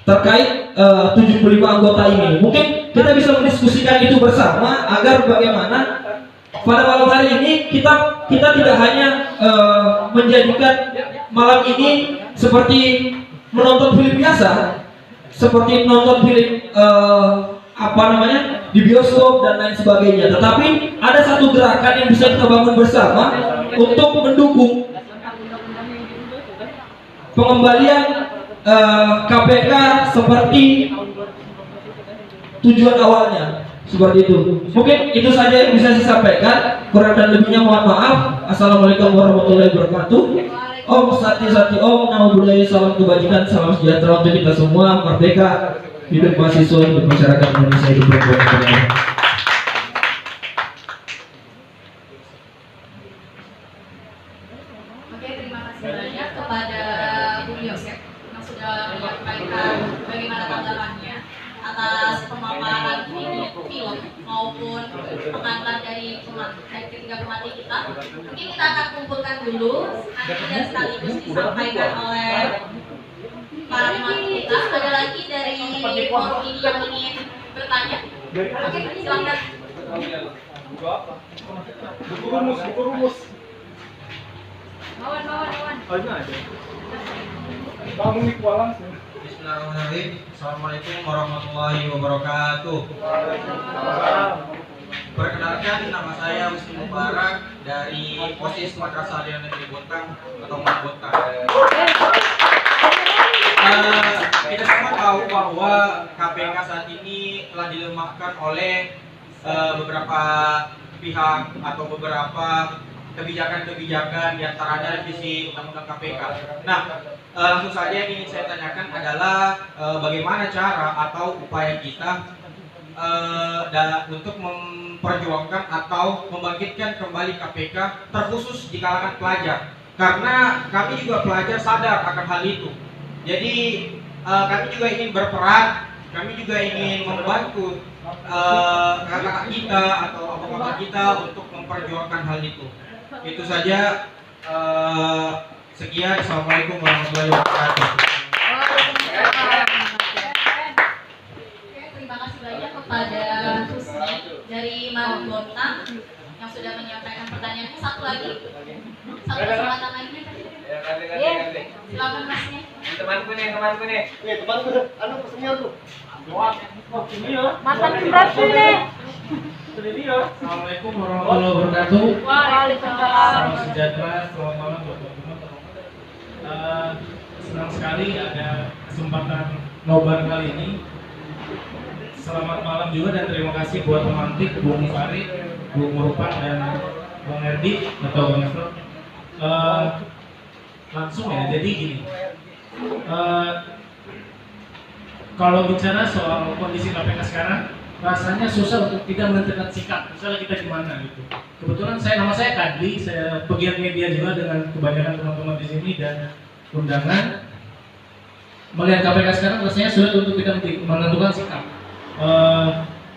Speaker 8: terkait 75 anggota ini. Mungkin kita bisa mendiskusikan itu bersama agar bagaimana pada malam hari ini kita tidak hanya menjadikan malam ini seperti menonton film biasa, seperti menonton film di bioskop dan lain sebagainya, tetapi ada satu gerakan yang bisa kita bangun bersama untuk mendukung pengembalian KPK seperti tujuan awalnya, seperti itu. Mungkin itu saja yang bisa saya sampaikan, kurang dan lebihnya mohon maaf. Assalamualaikum warahmatullahi wabarakatuh. Om Sati Sati Om, Namo Buddhaya, salam kebajikan, salam sejahtera untuk kita semua. Merdeka, hidup mahasiswa, hidup masyarakat Indonesia, hidup perempuan.
Speaker 4: Oke, terima kasih banyak kepada Bung Yosef yang sudah menyampaikan bagaimana tanggapannya atas pemaparan film maupun pengantar dari ketiga pemateri kita. Mungkin kita akan kumpulkan dulu nanti dan sekaligus disampaikan oleh para pemateri kita. Ada lagi dari forum ini yang ingin bertanya? Oke, silakan.
Speaker 7: Buku rumus.
Speaker 4: Bawan.
Speaker 7: Oh, ini ada. Kamu nih langsung.
Speaker 9: Bismillahirrahmanirrahim. Assalamualaikum warahmatullahi wabarakatuh. Perkenalkan, nama saya Wisnu Mubarak dari Posis Madrasah Aliyah Negeri Bontang atau Bontang. Kita semua tahu bahwa KPK saat ini telah dilemahkan oleh beberapa pihak atau beberapa kebijakan-kebijakan diantaranya revisi Undang-Undang KPK. Nah, langsung saja yang ingin saya tanyakan adalah bagaimana cara atau upaya kita untuk memperjuangkan atau membangkitkan kembali KPK terkhusus di kalangan pelajar, karena kami juga pelajar sadar akan hal itu. Jadi kami juga ingin berperan, kami juga ingin membantu kakak-kakak kita atau bapak-bapak kita untuk memperjuangkan hal itu. Itu saja. Sekian. Assalamualaikum warahmatullahi wabarakatuh.
Speaker 4: Terima kasih banyak kepada Husni dari Marun Bontang yang sudah menyampaikan pertanyaannya. Satu kesempatan lagi. Silakan Masnya.
Speaker 9: Temanku nih.
Speaker 7: Temanku anu pesennya tuh.
Speaker 4: Makan berat nih.
Speaker 5: Assalamualaikum warahmatullahi wabarakatuh.
Speaker 4: Waalaikumsalam.
Speaker 5: Salam sejahtera, selamat malam buat teman-teman. Senang sekali ada kesempatan nobar kali ini. Selamat malam juga dan terima kasih buat pemantik Bung Farid, Bung Rupan dan Bung Erdi atau Bung Efro. Langsung ya, jadi gini. Kalau bicara soal kondisi KPK sekarang, rasanya susah untuk tidak menentukan sikap. Misalnya kita gimana gitu. Kebetulan nama saya Kadli, saya pegiat media juga dengan kebanyakan teman-teman di sini dan undangan. Melihat KPK sekarang rasanya sulit untuk kita menentukan sikap.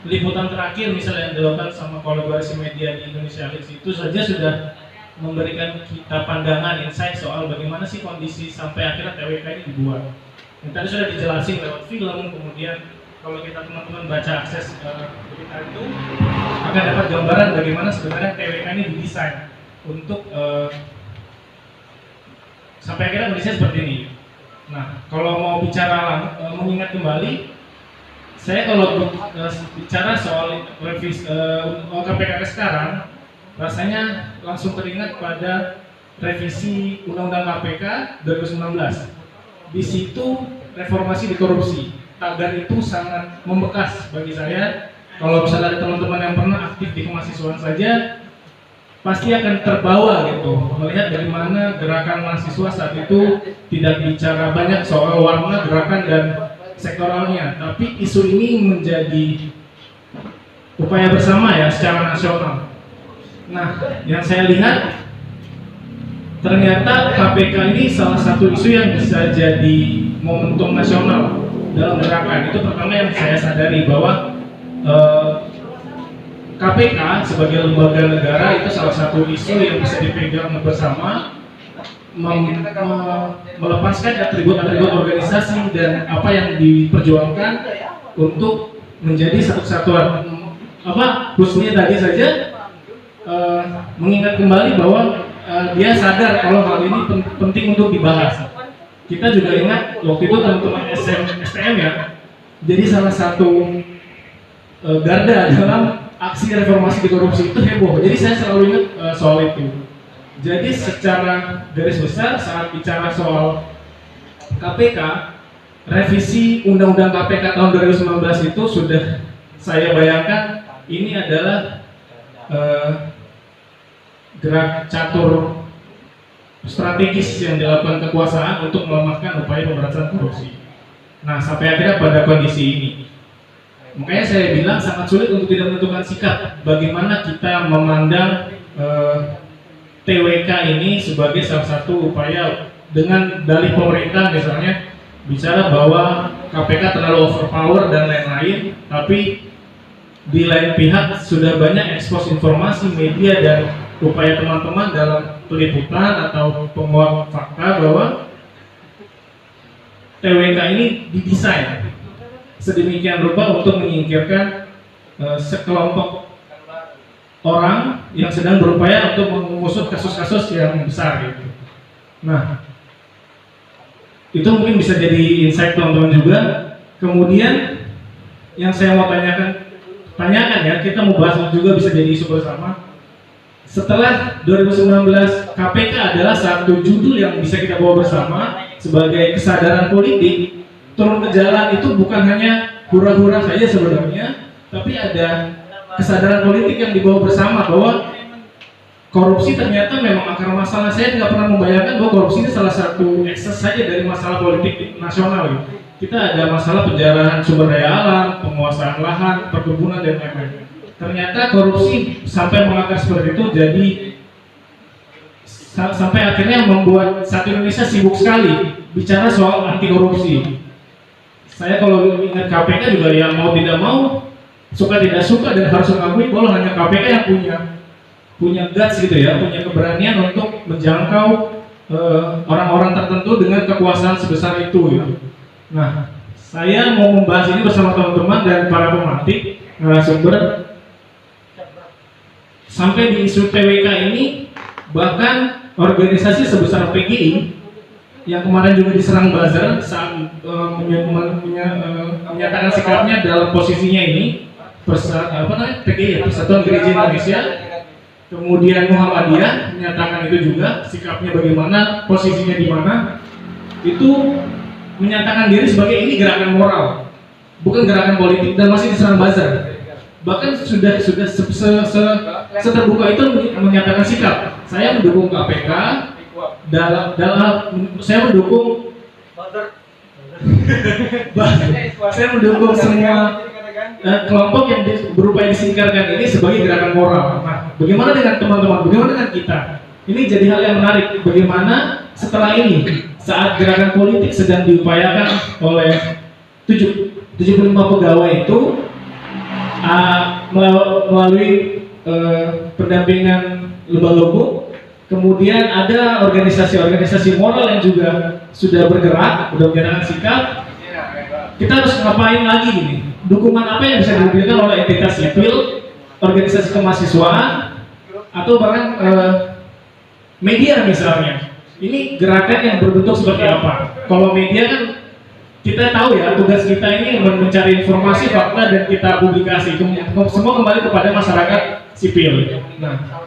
Speaker 5: Liputan terakhir misalnya yang dilakukan sama kolaborasi media di Indonesia itu saja sudah memberikan kita pandangan insight soal bagaimana sih kondisi sampai akhirnya TWK ini dibuat. Yang tadi sudah dijelasin lewat film, kemudian kalau kita teman-teman baca akses berita itu akan dapat gambaran bagaimana sebenarnya TWK ini didesain untuk sampai akhirnya kondisinya seperti ini. Nah, kalau mau bicara mengingat kembali, saya kalau bicara soal revisi KPK sekarang, rasanya langsung teringat pada revisi Undang-Undang KPK 2019. Di situ reformasi di korupsi, tagar itu sangat membekas bagi saya. Kalau misalnya ada teman-teman yang pernah aktif di kemahasiswaan saja, pasti akan terbawa gitu melihat bagaimana gerakan mahasiswa saat itu tidak bicara banyak soal warna gerakan dan sektoralnya, tapi isu ini menjadi upaya bersama ya secara nasional. Nah, yang saya lihat ternyata KPK ini salah satu isu yang bisa jadi momentum nasional dalam gerakan. Itu pertama yang saya sadari bahwa KPK sebagai lembaga negara itu salah satu isu yang bisa dipegang bersama, melepaskan atribut-atribut organisasi dan apa yang diperjuangkan untuk menjadi satu kesatuan. Husni tadi saja mengingat kembali bahwa dia sadar kalau hal ini penting untuk dibahas. Kita juga ingat waktu itu teman-teman STM ya, jadi salah satu garda dalam aksi reformasi di korupsi itu heboh. Jadi saya selalu ingat soal itu. Jadi secara garis besar saat bicara soal KPK, revisi Undang-Undang KPK tahun 2019 itu sudah saya bayangkan ini adalah gerak catur strategis yang dilakukan kekuasaan untuk melemahkan upaya pemberantasan korupsi. Nah, sampai akhirnya pada kondisi ini, makanya saya bilang sangat sulit untuk tidak menentukan sikap. Bagaimana kita memandang TWK ini sebagai salah satu upaya dengan dalih pemerintah misalnya bicara bahwa KPK terlalu overpower dan lain-lain, tapi di lain pihak sudah banyak ekspos informasi media dan upaya teman-teman dalam peliputan atau penguak fakta bahwa TWK ini didesain sedemikian rupa untuk menyingkirkan sekelompok orang yang sedang berupaya untuk mengusut kasus-kasus yang besar gitu. Nah, itu mungkin bisa jadi insight teman-teman juga. Kemudian yang saya mau tanyakan ya, kita mau bahas juga bisa jadi isu bersama. Setelah 2019, KPK adalah satu judul yang bisa kita bawa bersama sebagai kesadaran politik. Turun ke jalan itu bukan hanya hura-hura saja sebenarnya, tapi ada kesadaran politik yang dibawa bersama bahwa
Speaker 10: korupsi ternyata memang akar masalah. Saya tidak pernah membayangkan bahwa korupsi ini salah satu ekses saja dari masalah politik nasional. Kita ada masalah penjarahan sumber daya alam, penguasaan lahan, perkebunan dan lain-lain. Ternyata korupsi sampai mengakar seperti itu, jadi sampai akhirnya membuat satu Indonesia sibuk sekali bicara soal anti korupsi. Saya kalau ingat KPK juga ya mau tidak mau, suka tidak suka dan harus mengakui bahwa hanya KPK yang punya guts gitu ya, punya keberanian untuk menjangkau orang-orang tertentu dengan kekuasaan sebesar itu gitu. Nah, saya mau membahas ini bersama teman-teman dan para pemantik narasumber. Sampai di isu TWK ini, bahkan organisasi sebesar PGI yang kemarin juga diserang buzzer saat menyatakan sikapnya dalam posisinya ini, PGI, Persatuan Gereja Indonesia, kemudian Muhammadiyah menyatakan itu juga sikapnya bagaimana, posisinya di mana, itu menyatakan diri sebagai ini gerakan moral, bukan gerakan politik, dan masih diserang buzzer. Bahkan sudah seterbuka itu menyatakan sikap. Saya mendukung KPK dalam saya mendukung saya mendukung semua kelompok yang berupaya disingkirkan ini sebagai gerakan moral. Nah, bagaimana dengan teman-teman? Bagaimana dengan kita? Ini jadi hal yang menarik. Bagaimana setelah ini, saat gerakan politik sedang diupayakan oleh 75 pegawai itu melalui pendampingan lembaga hukum, kemudian ada organisasi-organisasi moral yang juga sudah bergerak, sudah menyatakan sikap. Kita harus ngapain lagi ini? Dukungan apa yang bisa diberikan oleh entitas sipil, organisasi kemahasiswaan, atau bahkan media misalnya? Ini gerakan yang berbentuk seperti apa? Kalau media kan kita tahu ya, tugas kita ini mencari informasi, fakta, dan kita publikasi. Semua kembali kepada masyarakat sipil. Nah,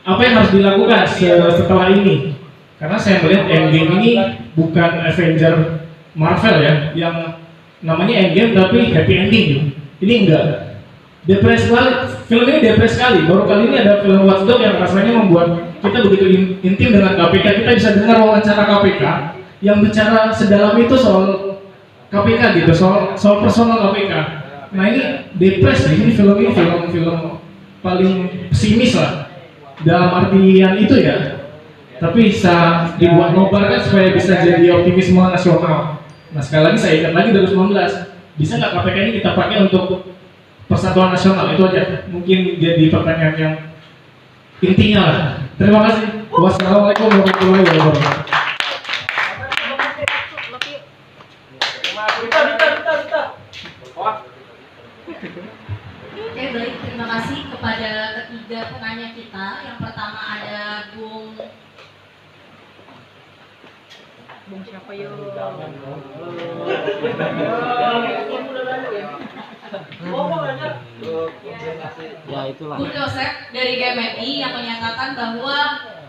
Speaker 10: apa yang harus dilakukan setelah ini? Karena saya melihat Endgame ini bukan Avenger Marvel ya, yang namanya Endgame tapi happy ending gitu. Ini enggak. Depres sekali, film ini depres sekali. Baru kali ini ada film Watch Dogs yang rasanya membuat kita begitu intim dengan KPK. Kita bisa dengar wawancara KPK yang bicara sedalam itu soal KPK gitu, soal personal KPK. Nah ini depres nih, ini film paling pesimis lah dalam artian itu ya. Tapi bisa dibuat nobar kan supaya bisa jadi optimisme nasional. Nah sekali lagi saya ingat lagi 2019, bisa nggak KPK ini kita pakai untuk persatuan nasional? Itu aja mungkin jadi pertanyaan yang intinya lah. Terima kasih. Wassalamualaikum warahmatullahi wabarakatuh.
Speaker 4: Oke, baik, terima kasih kepada ketiga penanya kita. Yang pertama ada Bung siapa yuk?
Speaker 7: Ya itulah.
Speaker 4: Bung Joseph dari GMI yang menyatakan bahwa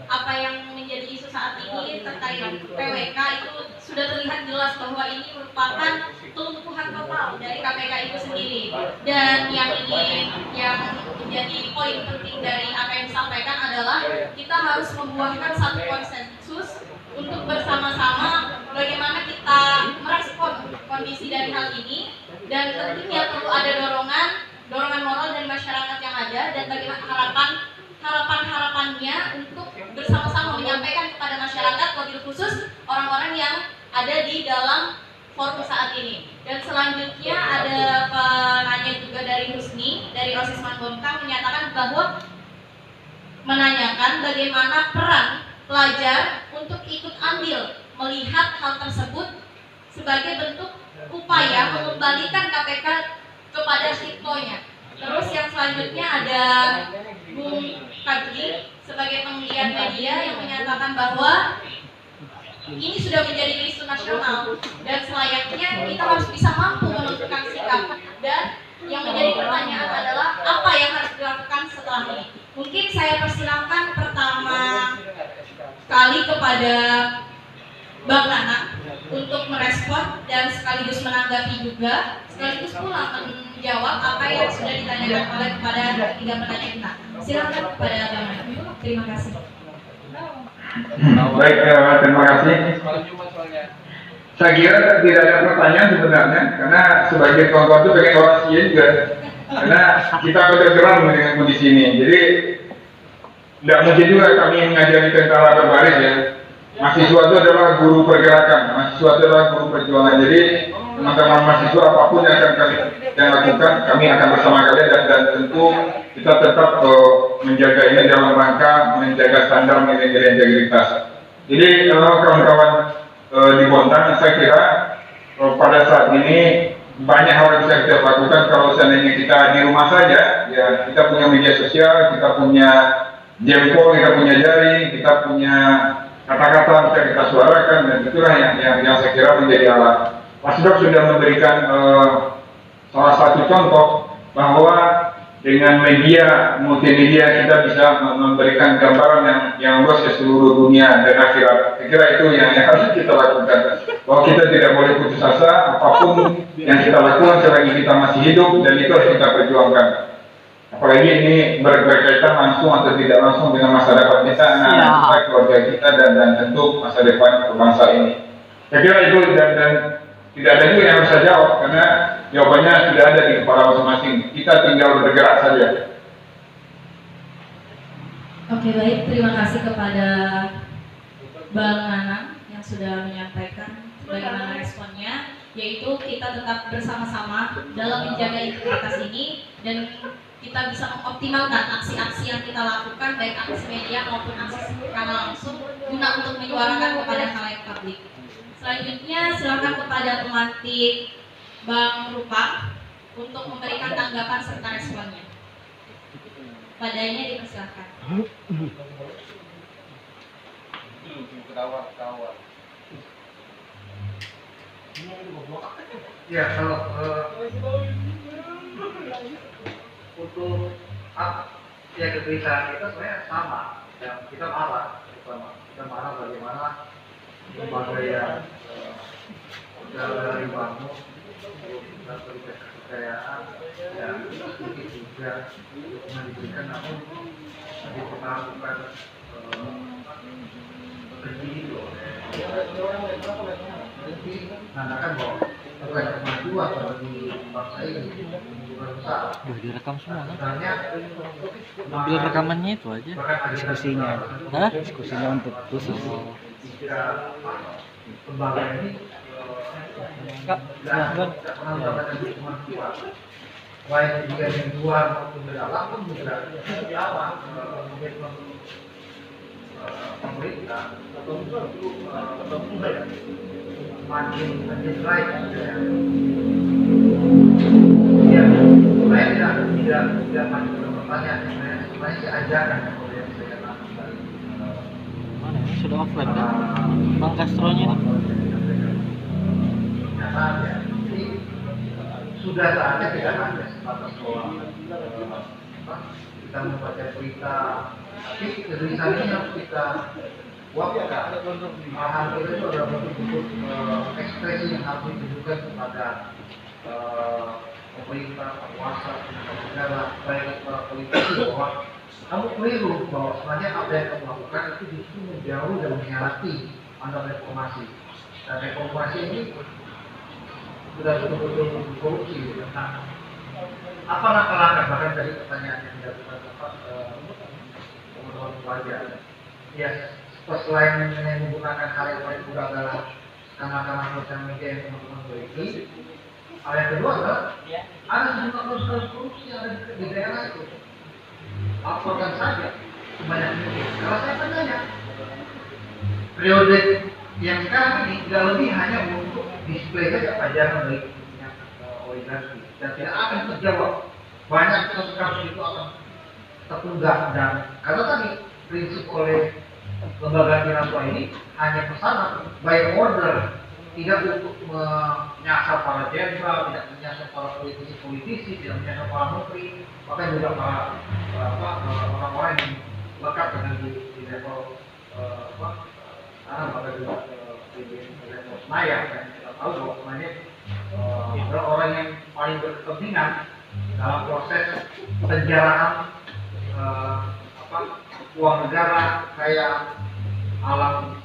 Speaker 4: apa yang menjadi isu saat ini terkait PWK itu sudah terlihat jelas bahwa ini merupakan kelumpuhan total dari KPK itu sendiri. Dan yang menjadi poin penting dari apa yang disampaikan adalah kita harus membuahkan satu konsensus untuk bersama-sama bagaimana kita merespon kondisi dari hal ini, dan tentunya perlu ada dorongan moral dari masyarakat yang ada, dan bagaimana harapannya untuk bersama-sama menyampaikan kepada masyarakat, wabil khusus orang-orang yang ada di dalam forum saat ini. Dan selanjutnya ada penanya juga dari Husni dari Osisman Bomkang menyatakan bahwa menanyakan bagaimana peran pelajar untuk ikut andil melihat hal tersebut sebagai bentuk upaya mengembalikan KPK kepada siplonya. Terus yang selanjutnya ada Bung Kadri sebagai penggiat media yang menyatakan bahwa ini sudah menjadi isu nasional dan selayaknya kita harus bisa mampu menentukan sikap. Dan yang menjadi pertanyaan adalah apa yang harus dilakukan setelah ini. Mungkin saya persilahkan pertama kali kepada Bang Nana untuk merespon dan sekaligus menanggapi juga, sekaligus pula jawab apa yang sudah ditanyakan oleh kepada ketiga penanya kita. Silakan kepada Bang Ana. Terima kasih.
Speaker 6: Baik, terima kasih. Saya kira tidak ada pertanyaan sebenarnya, karena sebagai kawan-kawan itu pengen orasi juga. Karena kita udah geram dengan kondisi ini. Jadi tidak mungkin juga kami mengajari tentara berbaris ya. Mahasiswa itu adalah guru pergerakan, mahasiswa itu adalah guru perjuangan. Jadi teman-teman mahasiswa apapun yang akan kami lakukan, kami akan bersama kalian dan tentu kita tetap menjaga ini dalam rangka menjaga standar nilai-nilai integritas. Jadi kawan-kawan di Bontang, saya kira pada saat ini banyak hal yang bisa kita lakukan kalau seandainya kita di rumah saja. Ya, kita punya media sosial, kita punya jempol, kita punya jari, kita punya kata-kata bisa kita suarakan, dan itulah yang saya kira menjadi alat. Mas Dok sudah memberikan salah satu contoh bahwa dengan media multimedia kita bisa memberikan gambaran yang luas ke seluruh dunia dan akhirat. Saya kira itu yang harus kita lakukan. Bahwa kita tidak boleh putus asa, apapun yang kita lakukan selagi kita masih hidup, dan itu harus kita perjuangkan. Apalagi ini berkaitan langsung atau tidak langsung dengan masa depan kita, anak-anak keluarga kita, dan tentu masa depan bangsa ini. Saya kira itu, dan tidak ada juga yang harus saya jawab, karena jawabannya sudah ada di kepala masing-masing. Kita tinggal bergerak saja.
Speaker 4: Oke, baik, terima kasih kepada Bang Nanang yang sudah menyampaikan bagaimana responnya, yaitu kita tetap bersama-sama dalam menjaga integritas ini, dan kita bisa mengoptimalkan aksi-aksi yang kita lakukan, baik aksi media maupun aksi secara langsung, guna untuk menyuarakan kepada khalayak publik. Selanjutnya silakan kepada pemantik Bang Rupa untuk memberikan tanggapan serta responnya. Padanya dipersilakan.
Speaker 5: Ya, kalau untuk ya kegelisahan kita sebenarnya sama, yang kita marah, bagaimana lembaga yang dari bangun untuk berikan kepercayaan dan sedikit juga diberikan, namun diperlakukan begini loh. Menandakan bahwa bukan kemajuan bagi bangsa ini bukan besar.
Speaker 3: Direkam semua kan?
Speaker 5: Sebenarnya
Speaker 3: Ambil rekamannya itu aja. Diskusinya. Hah? Diskusinya untuk khusus.
Speaker 5: Lembaga ini
Speaker 3: Kak,
Speaker 5: tidak pernah mendapatkan dukungan kuat, baik juga di luar maupun di dalam pun juga sama komitmen pemerintah atau makin baik ya. Saya tidak masuk ke pertanyaan, sebenarnya sih ajaran yang boleh saya lakukan.
Speaker 3: Mana ini sudah offline kan? Bang Castronya itu.
Speaker 5: Jadi sudah saatnya tidak hanya sebatas kita membaca berita, tapi kegelisahan ini harus kita wakilkan. Paham kita itu adalah bentuk ekspresi yang harus ditujukan kepada pemerintah, penguasa, negara, baik politisi, bahwa kamu keliru bahwa sebenarnya apa yang kamu lakukan itu justru menjauh dan mengkhianati mandat reformasi. Dan reformasi ini sudah betul-betul korupsi. Nah, apa langkah-langkah, bahkan dari pertanyaan yang dilakukan teman-teman pelajar, ya selain menggunakan hal yang paling mudah adalah kanal-kanal sosial media yang teman-teman miliki, hal yang kedua adalah ada sejumlah kasus korupsi yang ada di daerah itu. Laporkan saja sebanyak mungkin. Kalau saya tanya, periode yang sekarang ini tidak lebih hanya untuk display saja pajaran dari oligarki, dan tidak akan terjawab. Banyak kasus-kasus itu akan tertunggak, dan karena tadi prinsip oleh lembaga Pirantua ini hanya pesanan by order, tidak untuk menyasar para jenderal, tidak menyasar para politisi-politisi, tidak menyasar para menteri, bahkan juga para orang-orang yang lekat dengan di level bahkan juga di level Senayan, kan kita tahu bahwa sebenarnya adalah orang yang paling berkepentingan dalam proses penjarahan uang negara, kaya alam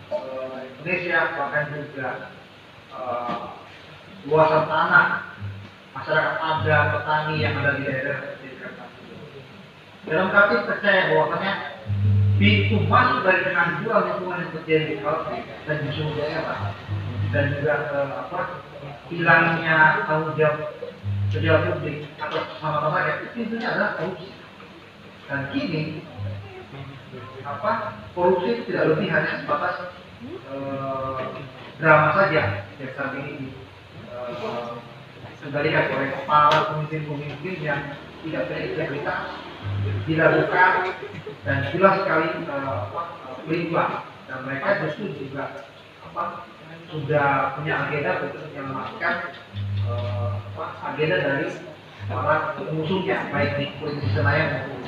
Speaker 5: Indonesia, bahkan juga luasan tanah masyarakat adat, petani yang ada di daerah dalam kami percaya bahwasanya pintu masuk dari pengangguran lingkungan yang terjadi di Kalti dan di seluruh daerah dan juga hilangnya tanggung jawab pejabat publik atau sama-sama rakyat itu intinya adalah korupsi. Dan kini korupsi itu tidak lebih hanya sebatas drama saja yang saat ini dikendalikan oleh kepala pemimpin-pemimpin yang tidak berintegritas, dilakukan dan jelas sekali pelibah, dan mereka justru juga sudah punya agenda untuk menyelamatkan agenda dari para pengusungnya baik di politisi Senayan maupun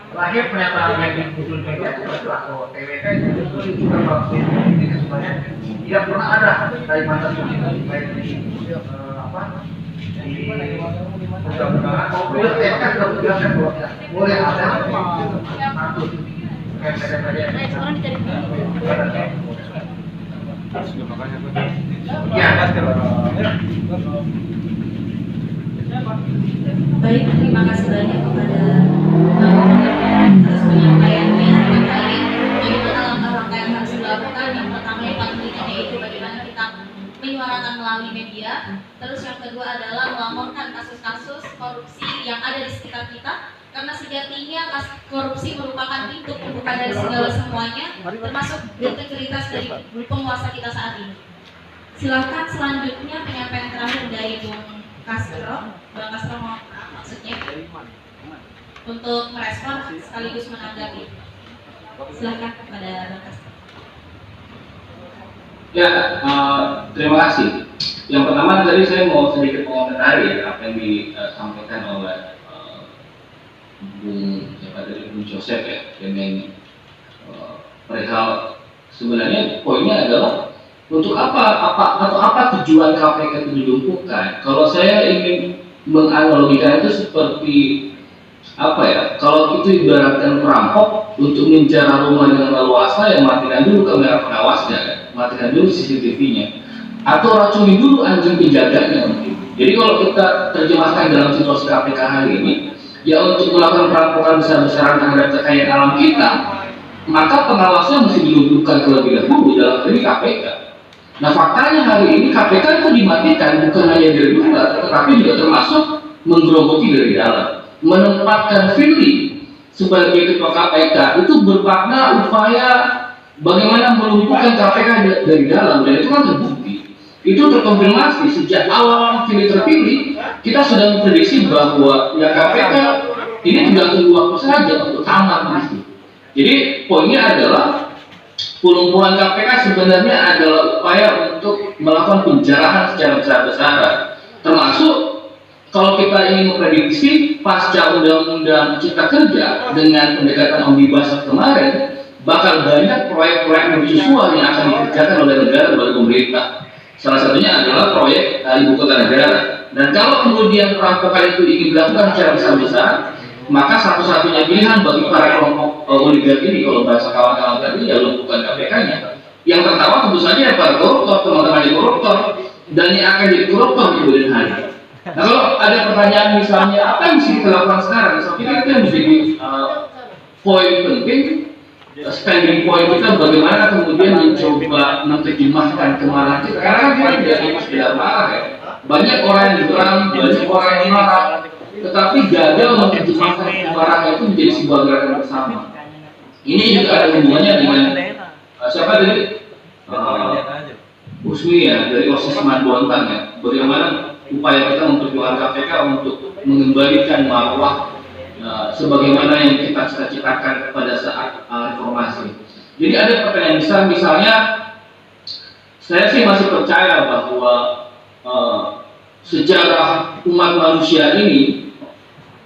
Speaker 5: terakhir pernyataan yang dimuncul media adalah bahwa TWK itu juga sebenarnya tidak pernah ada dari mantan pemimpin baik di undang-undangan maupun TWK sudah menjelaskan bahwa tidak boleh ada status
Speaker 4: Baik, terima kasih banyak kepada atas penyampaiannya terkait bagaimana langkah-langkah yang harus dilakukan. Yang pertama yang paling penting yaitu bagaimana kita menyuarakan melalui media. Terus yang kedua adalah melaporkan kasus-kasus korupsi yang ada di sekitar kita, karena sejatinya korupsi merupakan pintu pembuka dari segala semuanya, termasuk integritas dari penguasa kita saat ini. Silahkan selanjutnya penyampaian terakhir dari Bung Castro, Bang Castro maksudnya untuk merespon sekaligus menanggapi. Silahkan kepada Bang Castro.
Speaker 2: Ya, terima kasih. Yang pertama tadi saya mau sedikit mengomentari apa yang disampaikan oleh Bung Joseph ya, dengan perihal sebenarnya poinnya adalah untuk apa tujuan KPK itu dilumpuhkan. Kalau saya ingin menganalogikan itu seperti kalau itu ibaratkan perampok untuk menjara rumah dengan leluasa, yang matikan dulu kamera pengawasnya, matikan dulu CCTV-nya, atau racuni dulu anjing penjaganya mungkin. Jadi kalau kita terjemahkan dalam situasi KPK hari ini, ya untuk melakukan perampokan besar-besaran terhadap kekayaan alam kita, maka pengawasnya mesti dilumpuhkan terlebih dahulu, dalam hal ini KPK. Nah faktanya hari ini KPK itu dimatikan bukan hanya dari luar, tetapi juga termasuk menggerogoti dari dalam. Menempatkan Firly sebagai ketua KPK itu bermakna upaya bagaimana melumpuhkan KPK dari dalam, dan itu kan terbukti. Itu terkonfirmasi sejak awal Firly terpilih. Kita sudah memprediksi bahwa ya KPK ini tinggal tunggu waktu saja untuk tamat. Jadi poinnya adalah pelumpuhan KPK sebenarnya adalah upaya untuk melakukan penjarahan secara besar-besaran, termasuk kalau kita ingin memprediksi pasca Undang-Undang Cipta Kerja dengan pendekatan omnibus kemarin, bakal banyak proyek-proyek mercusuar yang akan dikerjakan oleh negara, oleh pemerintah. Salah satunya adalah proyek ibu kota negara. Dan kalau kemudian perampokan itu ingin dilakukan secara besar-besaran, maka satu-satunya pilihan bagi para kelompok oligarki ini, kalau bahasa kawan-kawan tadi, ya lumpuhkan KPK-nya. Yang tertawa tentu saja para koruptor, teman-teman di koruptor, dan yang akan jadi koruptor di kemudian hari. Nah kalau ada pertanyaan misalnya apa yang mesti kita lakukan sekarang, saya pikir itu yang menjadi poin penting, spending point kita bagaimana kemudian mencoba menerjemahkan kemarahan kita, karena kan kita tidak ingin sekedar marah ya. Banyak orang yang geram, banyak orang yang marah, tetapi gagal menerjemahkan kemarahan itu menjadi sebuah gerakan bersama. Ini juga ada hubungannya dengan siapa tadi? Usmi ya, dari OSIS Maduantan ya. Bagaimana upaya kita memperjuangkan KPK untuk mengembalikan marwah sebagaimana yang kita cita-citakan pada saat reformasi. Jadi ada pertanyaan besar, misalnya saya sih masih percaya bahwa sejarah umat manusia ini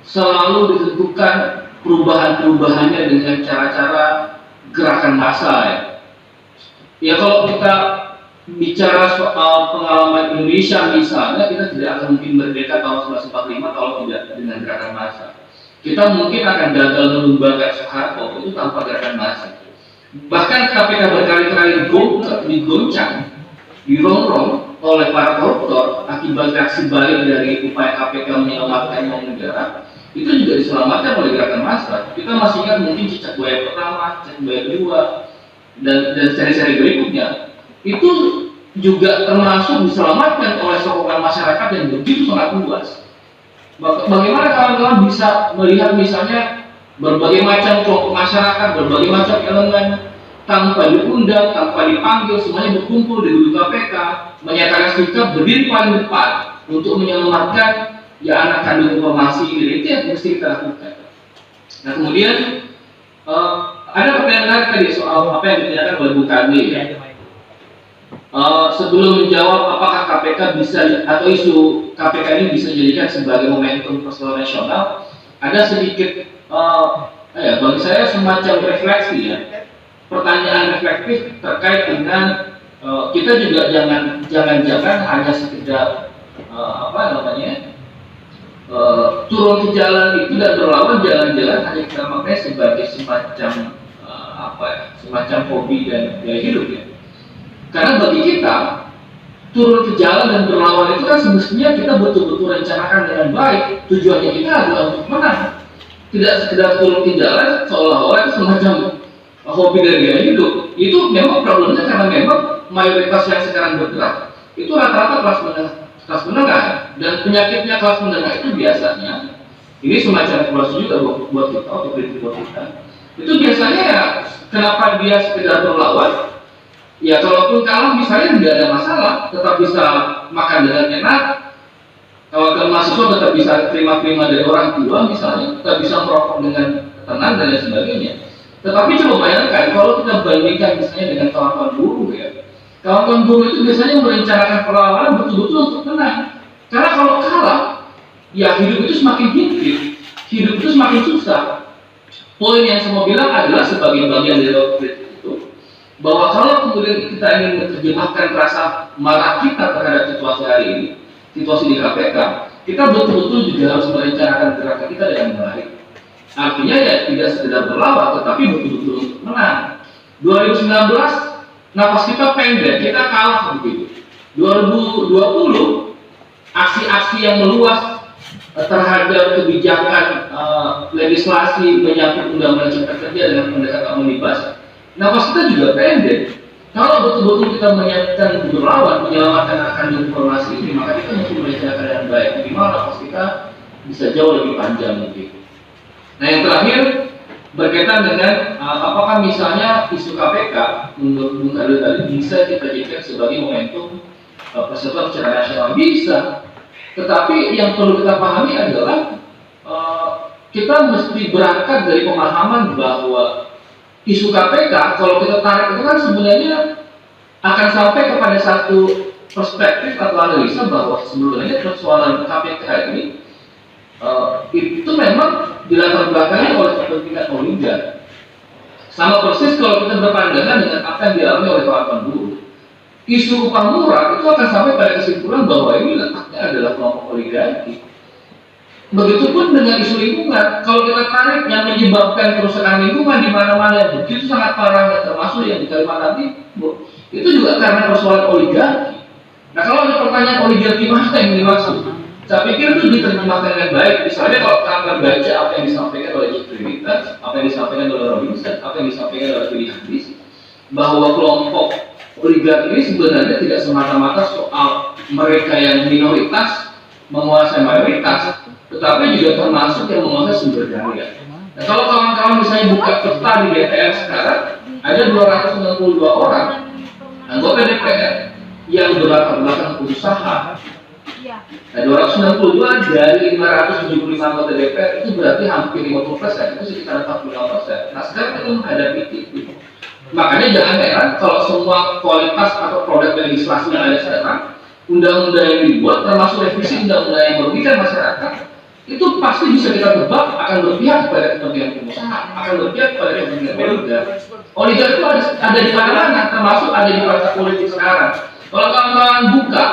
Speaker 2: selalu ditentukan perubahan-perubahannya dengan cara-cara gerakan massa ya. Ya kalau kita bicara soal pengalaman Indonesia misalnya, kita tidak akan mungkin merdeka tahun 1945 kalau tidak dengan gerakan massa. Kita mungkin akan gagal menumbangkan Soeharto itu tanpa gerakan massa. Bahkan KPK berkali-kali digoncang, dirongrong oleh para koruptor akibat reaksi balik dari upaya KPK menyelamatkan uang negara, itu juga diselamatkan oleh gerakan massa. Kita masih ingat mungkin cicak buaya pertama, cicak buaya kedua, dan seri-seri berikutnya. Itu juga termasuk diselamatkan oleh sokongan masyarakat yang begitu sangat luas. Bagaimana kawan-kawan bisa melihat misalnya berbagai macam kelompok masyarakat, berbagai macam elemen tanpa diundang, tanpa dipanggil, semuanya berkumpul di gedung KPK, menyatakan sikap berdiri paling depan untuk menyelamatkan ya anak kandung informasi ini. Itu yang mesti kita lakukan. Nah kemudian ada pertanyaan menarik tadi soal apa yang ditanyakan oleh Bu Kade ya. Sebelum menjawab apakah KPK bisa atau isu KPK ini bisa dijadikan sebagai momentum persoalan nasional, ada sedikit bagi saya semacam refleksi ya, pertanyaan reflektif terkait dengan kita juga jangan hanya sekedar turun ke jalan itu dan berlawan jalan-jalan hanya kita pakai sebagai semacam semacam hobi dan gaya hidup ya. Karena bagi kita turun ke jalan dan berlawan itu kan semestinya kita betul-betul rencanakan dengan baik. Tujuannya kita adalah untuk menang, tidak sekedar turun ke jalan seolah-olah itu semacam hobi dan gaya hidup. Itu memang problemnya karena memang mayoritas yang sekarang bergerak itu rata-rata kelas menengah, dan penyakitnya kelas menengah itu biasanya ini semacam evaluasi juga buat kita atau kritik buat kita. Itu biasanya ya kenapa dia sekedar berlawan? Ya kalaupun kalah misalnya tidak ada masalah, tetap bisa makan dengan enak. Kalau mahasiswa tetap bisa terima dari orang tua misalnya, tetap bisa merokok dengan tenang dan lain sebagainya. Tetapi coba bayangkan kalau kita bandingkan misalnya dengan kawan-kawan buruh ya. Kawan-kawan buruh itu biasanya merencanakan perlawanan betul-betul untuk menang. Karena kalau kalah, ya hidup itu semakin hidup, hidup itu semakin susah. Poin yang saya mau bilang adalah sebagai bagian dari itu, bahwa kalau kemudian kita ingin menerjemahkan rasa marah kita terhadap situasi hari ini, situasi di KPK, kita betul-betul juga harus merencanakan gerakan kita dengan baik. Artinya ya tidak sekedar berlawan, tetapi betul-betul untuk menang. 2019 nafas kita pendek, kita kalah begitu. 2020 aksi-aksi yang meluas terhadap kebijakan legislasi menyangkut undang-undang cipta kerja dengan pendekatan omnibus, nafas kita juga pendek. Kalau betul-betul kita menyiapkan berlawan, menyelamatkan akan informasi ini, maka kita mesti merencanakan dengan baik. Minimal nafas kita bisa jauh lebih panjang begitu. Nah yang terakhir berkaitan dengan apakah misalnya isu KPK menurut Bung Khalil tadi bisa kita jadikan sebagai momentum persatuan secara nasional? Bisa. Tetapi yang perlu kita pahami adalah kita mesti berangkat dari pemahaman bahwa isu KPK kalau kita tarik itu kan sebenarnya akan sampai kepada satu perspektif atau analisa bahwa sebenarnya persoalan KPK ini itu memang dilatar belakangi oleh kepentingan oligarki. Sama persis kalau kita berpandangan dengan apa yang dialami oleh kawan-kawan buruh. Isu upah murah itu akan sampai pada kesimpulan bahwa ini letaknya adalah kelompok oligarki. Begitupun dengan isu lingkungan, kalau kita tarik yang menyebabkan kerusakan lingkungan di mana-mana yang begitu sangat parah, termasuk yang di Kalimantan Timur, itu juga karena persoalan oligarki. Nah kalau ada pertanyaan oligarki mana yang dimaksud? Saya pikir itu diterjemahkan dengan baik. Misalnya kalau kita baca apa yang disampaikan oleh Trinitas, apa yang disampaikan oleh Robinson, apa yang disampaikan oleh Willy Hadis, bahwa kelompok oligarki ini sebenarnya tidak semata-mata soal mereka yang minoritas menguasai mayoritas, tetapi juga termasuk yang menguasai sumber daya. Nah, kalau kawan-kawan misalnya buka peta di DPR sekarang, ada 292 orang anggota DPR yang berlatar belakang usaha. Nah, 292 dari 575 anggota DPR itu berarti hampir 50%, itu sekitar 45%. Nah, sekarang kita menghadapi itu. Makanya jangan heran kalau semua kualitas atau produk legislasi yang ada sekarang, undang-undang yang dibuat, termasuk revisi undang-undang yang merugikan masyarakat, itu pasti bisa kita tebak akan berpihak kepada kepentingan pengusaha, akan berpihak kepada kepentingan oligarki. Oligarki itu ada di mana-mana, termasuk ada di partai politik sekarang. Kalau kawan-kawan buka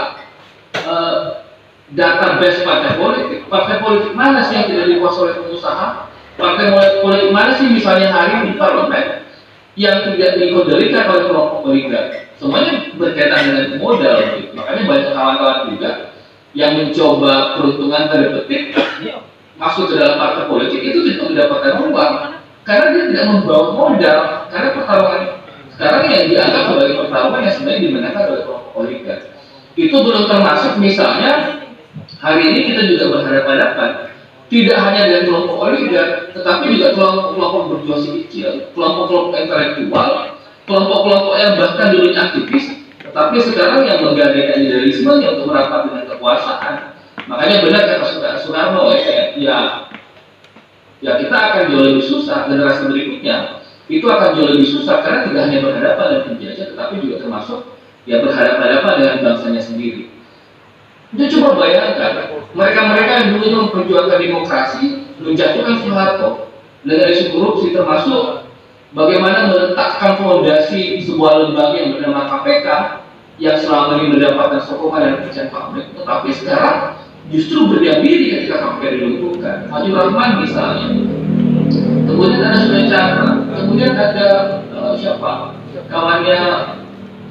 Speaker 2: database partai politik mana sih yang tidak dikuasai oleh pengusaha? Partai politik mana sih misalnya hari di parlemen yang tidak dikendalikan oleh kelompok oligarki? Semuanya berkaitan dengan modal. Gitu. Makanya banyak kawan-kawan juga yang mencoba peruntungan tanda petik masuk ke dalam partai politik itu tidak mendapatkan uang karena dia tidak membawa modal, karena pertarungan sekarang yang dianggap sebagai pertarungan yang sebenarnya dimenangkan oleh kelompok oligarki. Itu belum termasuk misalnya hari ini kita juga berhadapan-hadapan tidak hanya dengan kelompok oligarki, tetapi juga kelompok berjuang kecil, kelompok-kelompok intelektual, kelompok-kelompok yang bahkan dulunya aktivis, tetapi sekarang yang menggadaikan idealisme untuk merapat dengan kekuasaan. Makanya benar kata Soekarno ya kita akan jauh lebih susah, generasi berikutnya itu akan jauh lebih susah karena tidak hanya berhadapan dengan penjajah, tetapi juga termasuk ya berhadapan-hadapan dengan bangsanya sendiri. Itu coba bayangkan mereka-mereka yang dulu memperjuangkan demokrasi, menjatuhkan Soeharto dengan isu korupsi, termasuk bagaimana meletakkan fondasi sebuah lembaga yang bernama KPK yang selama ini mendapatkan sokongan dan kepercayaan publik, tetapi sekarang justru berdiam diri ketika KPK dilumpuhkan. Fajrul Rahman misalnya, kemudian ada Surya Chandra, kemudian ada siapa kawannya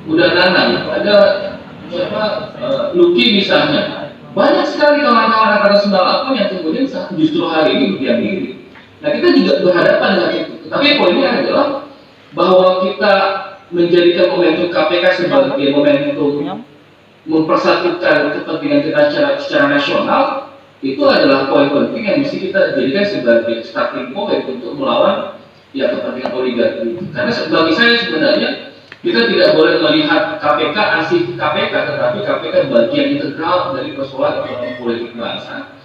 Speaker 2: Uda Nanang, ada siapa Luki misalnya. Banyak sekali kawan-kawan angkatan 98 yang kemudian justru hari ini berdiam diri. Nah, kita juga berhadapan dengan itu. Tapi poinnya adalah bahwa kita menjadikan momentum KPK sebagai momentum mempersatukan kepentingan kita secara nasional, itu adalah poin penting yang mesti kita jadikan sebagai starting point untuk melawan ya kepentingan oligarki. Karena bagi saya sebenarnya kita tidak boleh melihat KPK asih KPK, tetapi KPK bagian integral dari persoalan ekonomi politik bangsa.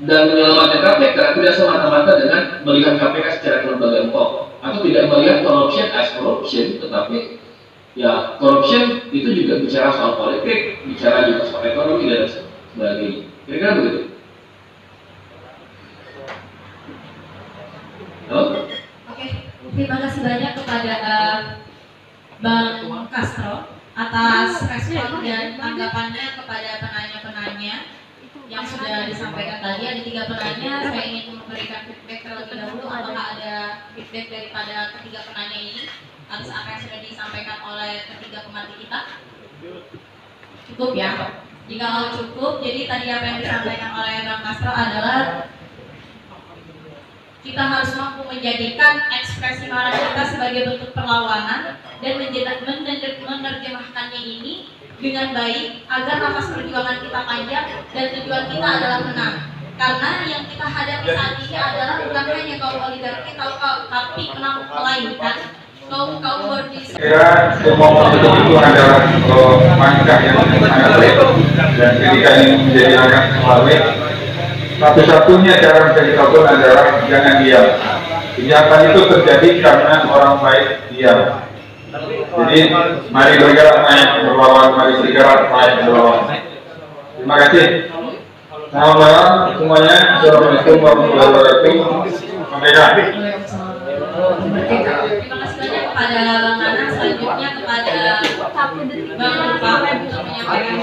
Speaker 2: Dan menyelamatkan KPK tidak semata-mata dengan melihat KPK secara kelembagaan kok, atau tidak melihat corruption as corruption, tetapi ya corruption itu juga bicara soal politik, bicara juga soal ekonomi dan sebagainya. Kira-kira begitu.
Speaker 4: Oke, terima kasih banyak kepada Bang Castro atas respon dan tanggapannya kepada penanya-penanya yang sudah disampaikan tadi. Ada 3 penanya, saya ingin memberikan feedback terlebih dahulu. Apakah ada feedback daripada ketiga penanya ini atas apa yang sudah disampaikan oleh ketiga pemateri kita? Cukup ya? Jika kalau cukup, jadi tadi apa yang disampaikan oleh Bang Castro adalah kita harus mampu menjadikan ekspresi marah kita sebagai bentuk perlawanan dan menerjemahkannya ini dengan baik agar nafas perjuangan kita panjang dan tujuan kita adalah menang. Karena yang kita hadapi saat ini adalah bukan hanya kaum oligarki, tapi melainkan kaum borjuis.
Speaker 6: Kira semua momentum itu adalah langkah yang sangat baik, dan ketika ini menjadi langkah yang satu-satunya cara menjadi tokoh adalah jangan diam. Kejahatan itu terjadi karena orang baik diam. Jadi mari bergerak naik berlawan, mari bergerak naik berlawan. Terima kasih. Selamat malam semuanya. Assalamualaikum warahmatullahi wabarakatuh.
Speaker 4: Terima kasih banyak kepada Bang Nana. Selanjutnya kepada Bang Pak untuk menyampaikan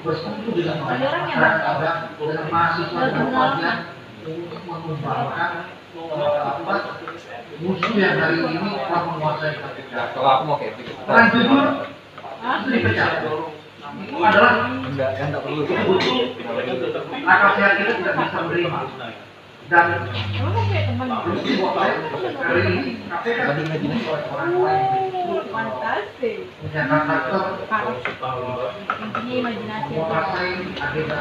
Speaker 5: bersekutu dengan masyarakat, dengan mahasiswa dan pelajar untuk mengembangkan musuh yang hari ini telah menguasai KPK. Orang jujur itu dipecat. Itu adalah betul akal sehat kita tidak bisa menerima. Dan hari ini KPK oleh orang lain punya karakter menguasai agenda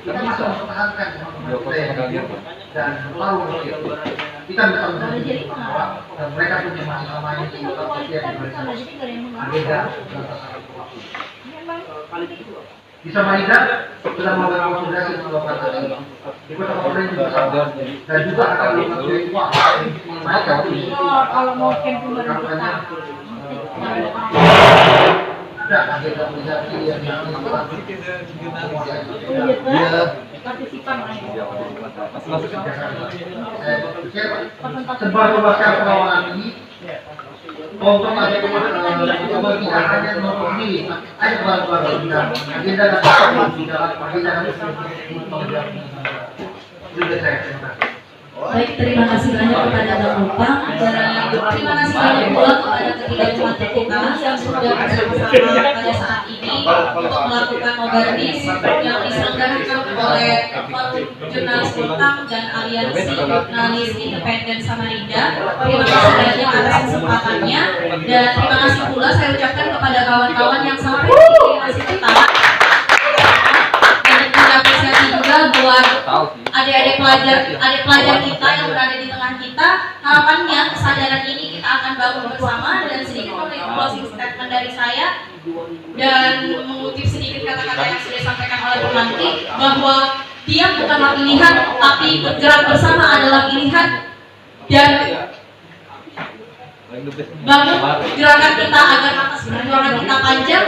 Speaker 5: kita bisa mempertahankan dan selalu kita bisa menjadi pengawal dan mereka punya masalah lain yang agenda bisa Maida sudah melakukan konsolidasi melakukan tadi di kota Kabupaten juga sama dan juga akan melakukan uang kalau mau camping ada agenda organisasi yang partisipan sebuah pengawalan ini untuk ada tidak hanya memilih ada baru-baru agenda dan di dalam agenda
Speaker 4: Baik, terima kasih banyak kepada Bang Rupang dan terima kasih banyak pula kepada ketiga umat TPK yang sudah bersama-sama pada saat ini untuk melakukan Nobardis yang diselenggarakan oleh Forum Jurnalis Utang dan Aliansi Jurnalis Independen Samarinda. Terima kasih banyak atas kesempatannya dan terima kasih pula saya ucapkan kepada kawan-kawan yang sampai di sini masih bertahan. Apresiasi juga buat adik-adik pelajar kita yang berada di tengah kita. Harapannya kesadaran ini kita akan bangun bersama dan sedikit memberikan closing statement dari saya dan mengutip sedikit kata-kata yang sudah disampaikan oleh Bu Nanti bahwa tiap bukanlah pilihan tapi bergerak bersama adalah pilihan dan bangun gerakan kita agar atas perjuangan kita panjang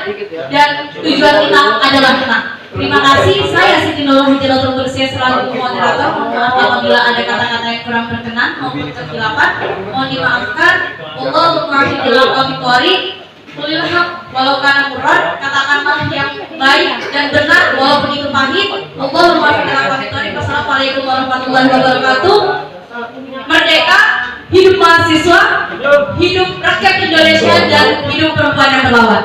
Speaker 4: dan tujuan kita adalah menang. Terima kasih, saya Siti Nurul Hijilatul Bersih selaku moderator. Mohon maaf apabila ada kata-kata yang kurang berkenan maupun kesilapan. Mohon dimaafkan. Allahumma hidillah kami mulil haq walau kana murad, katakanlah yang baik dan benar walaupun itu pahit. Allahumma hidillah kami. Wassalamualaikum warahmatullahi wabarakatuh. Merdeka, hidup mahasiswa, hidup rakyat Indonesia dan hidup perempuan yang berlawan.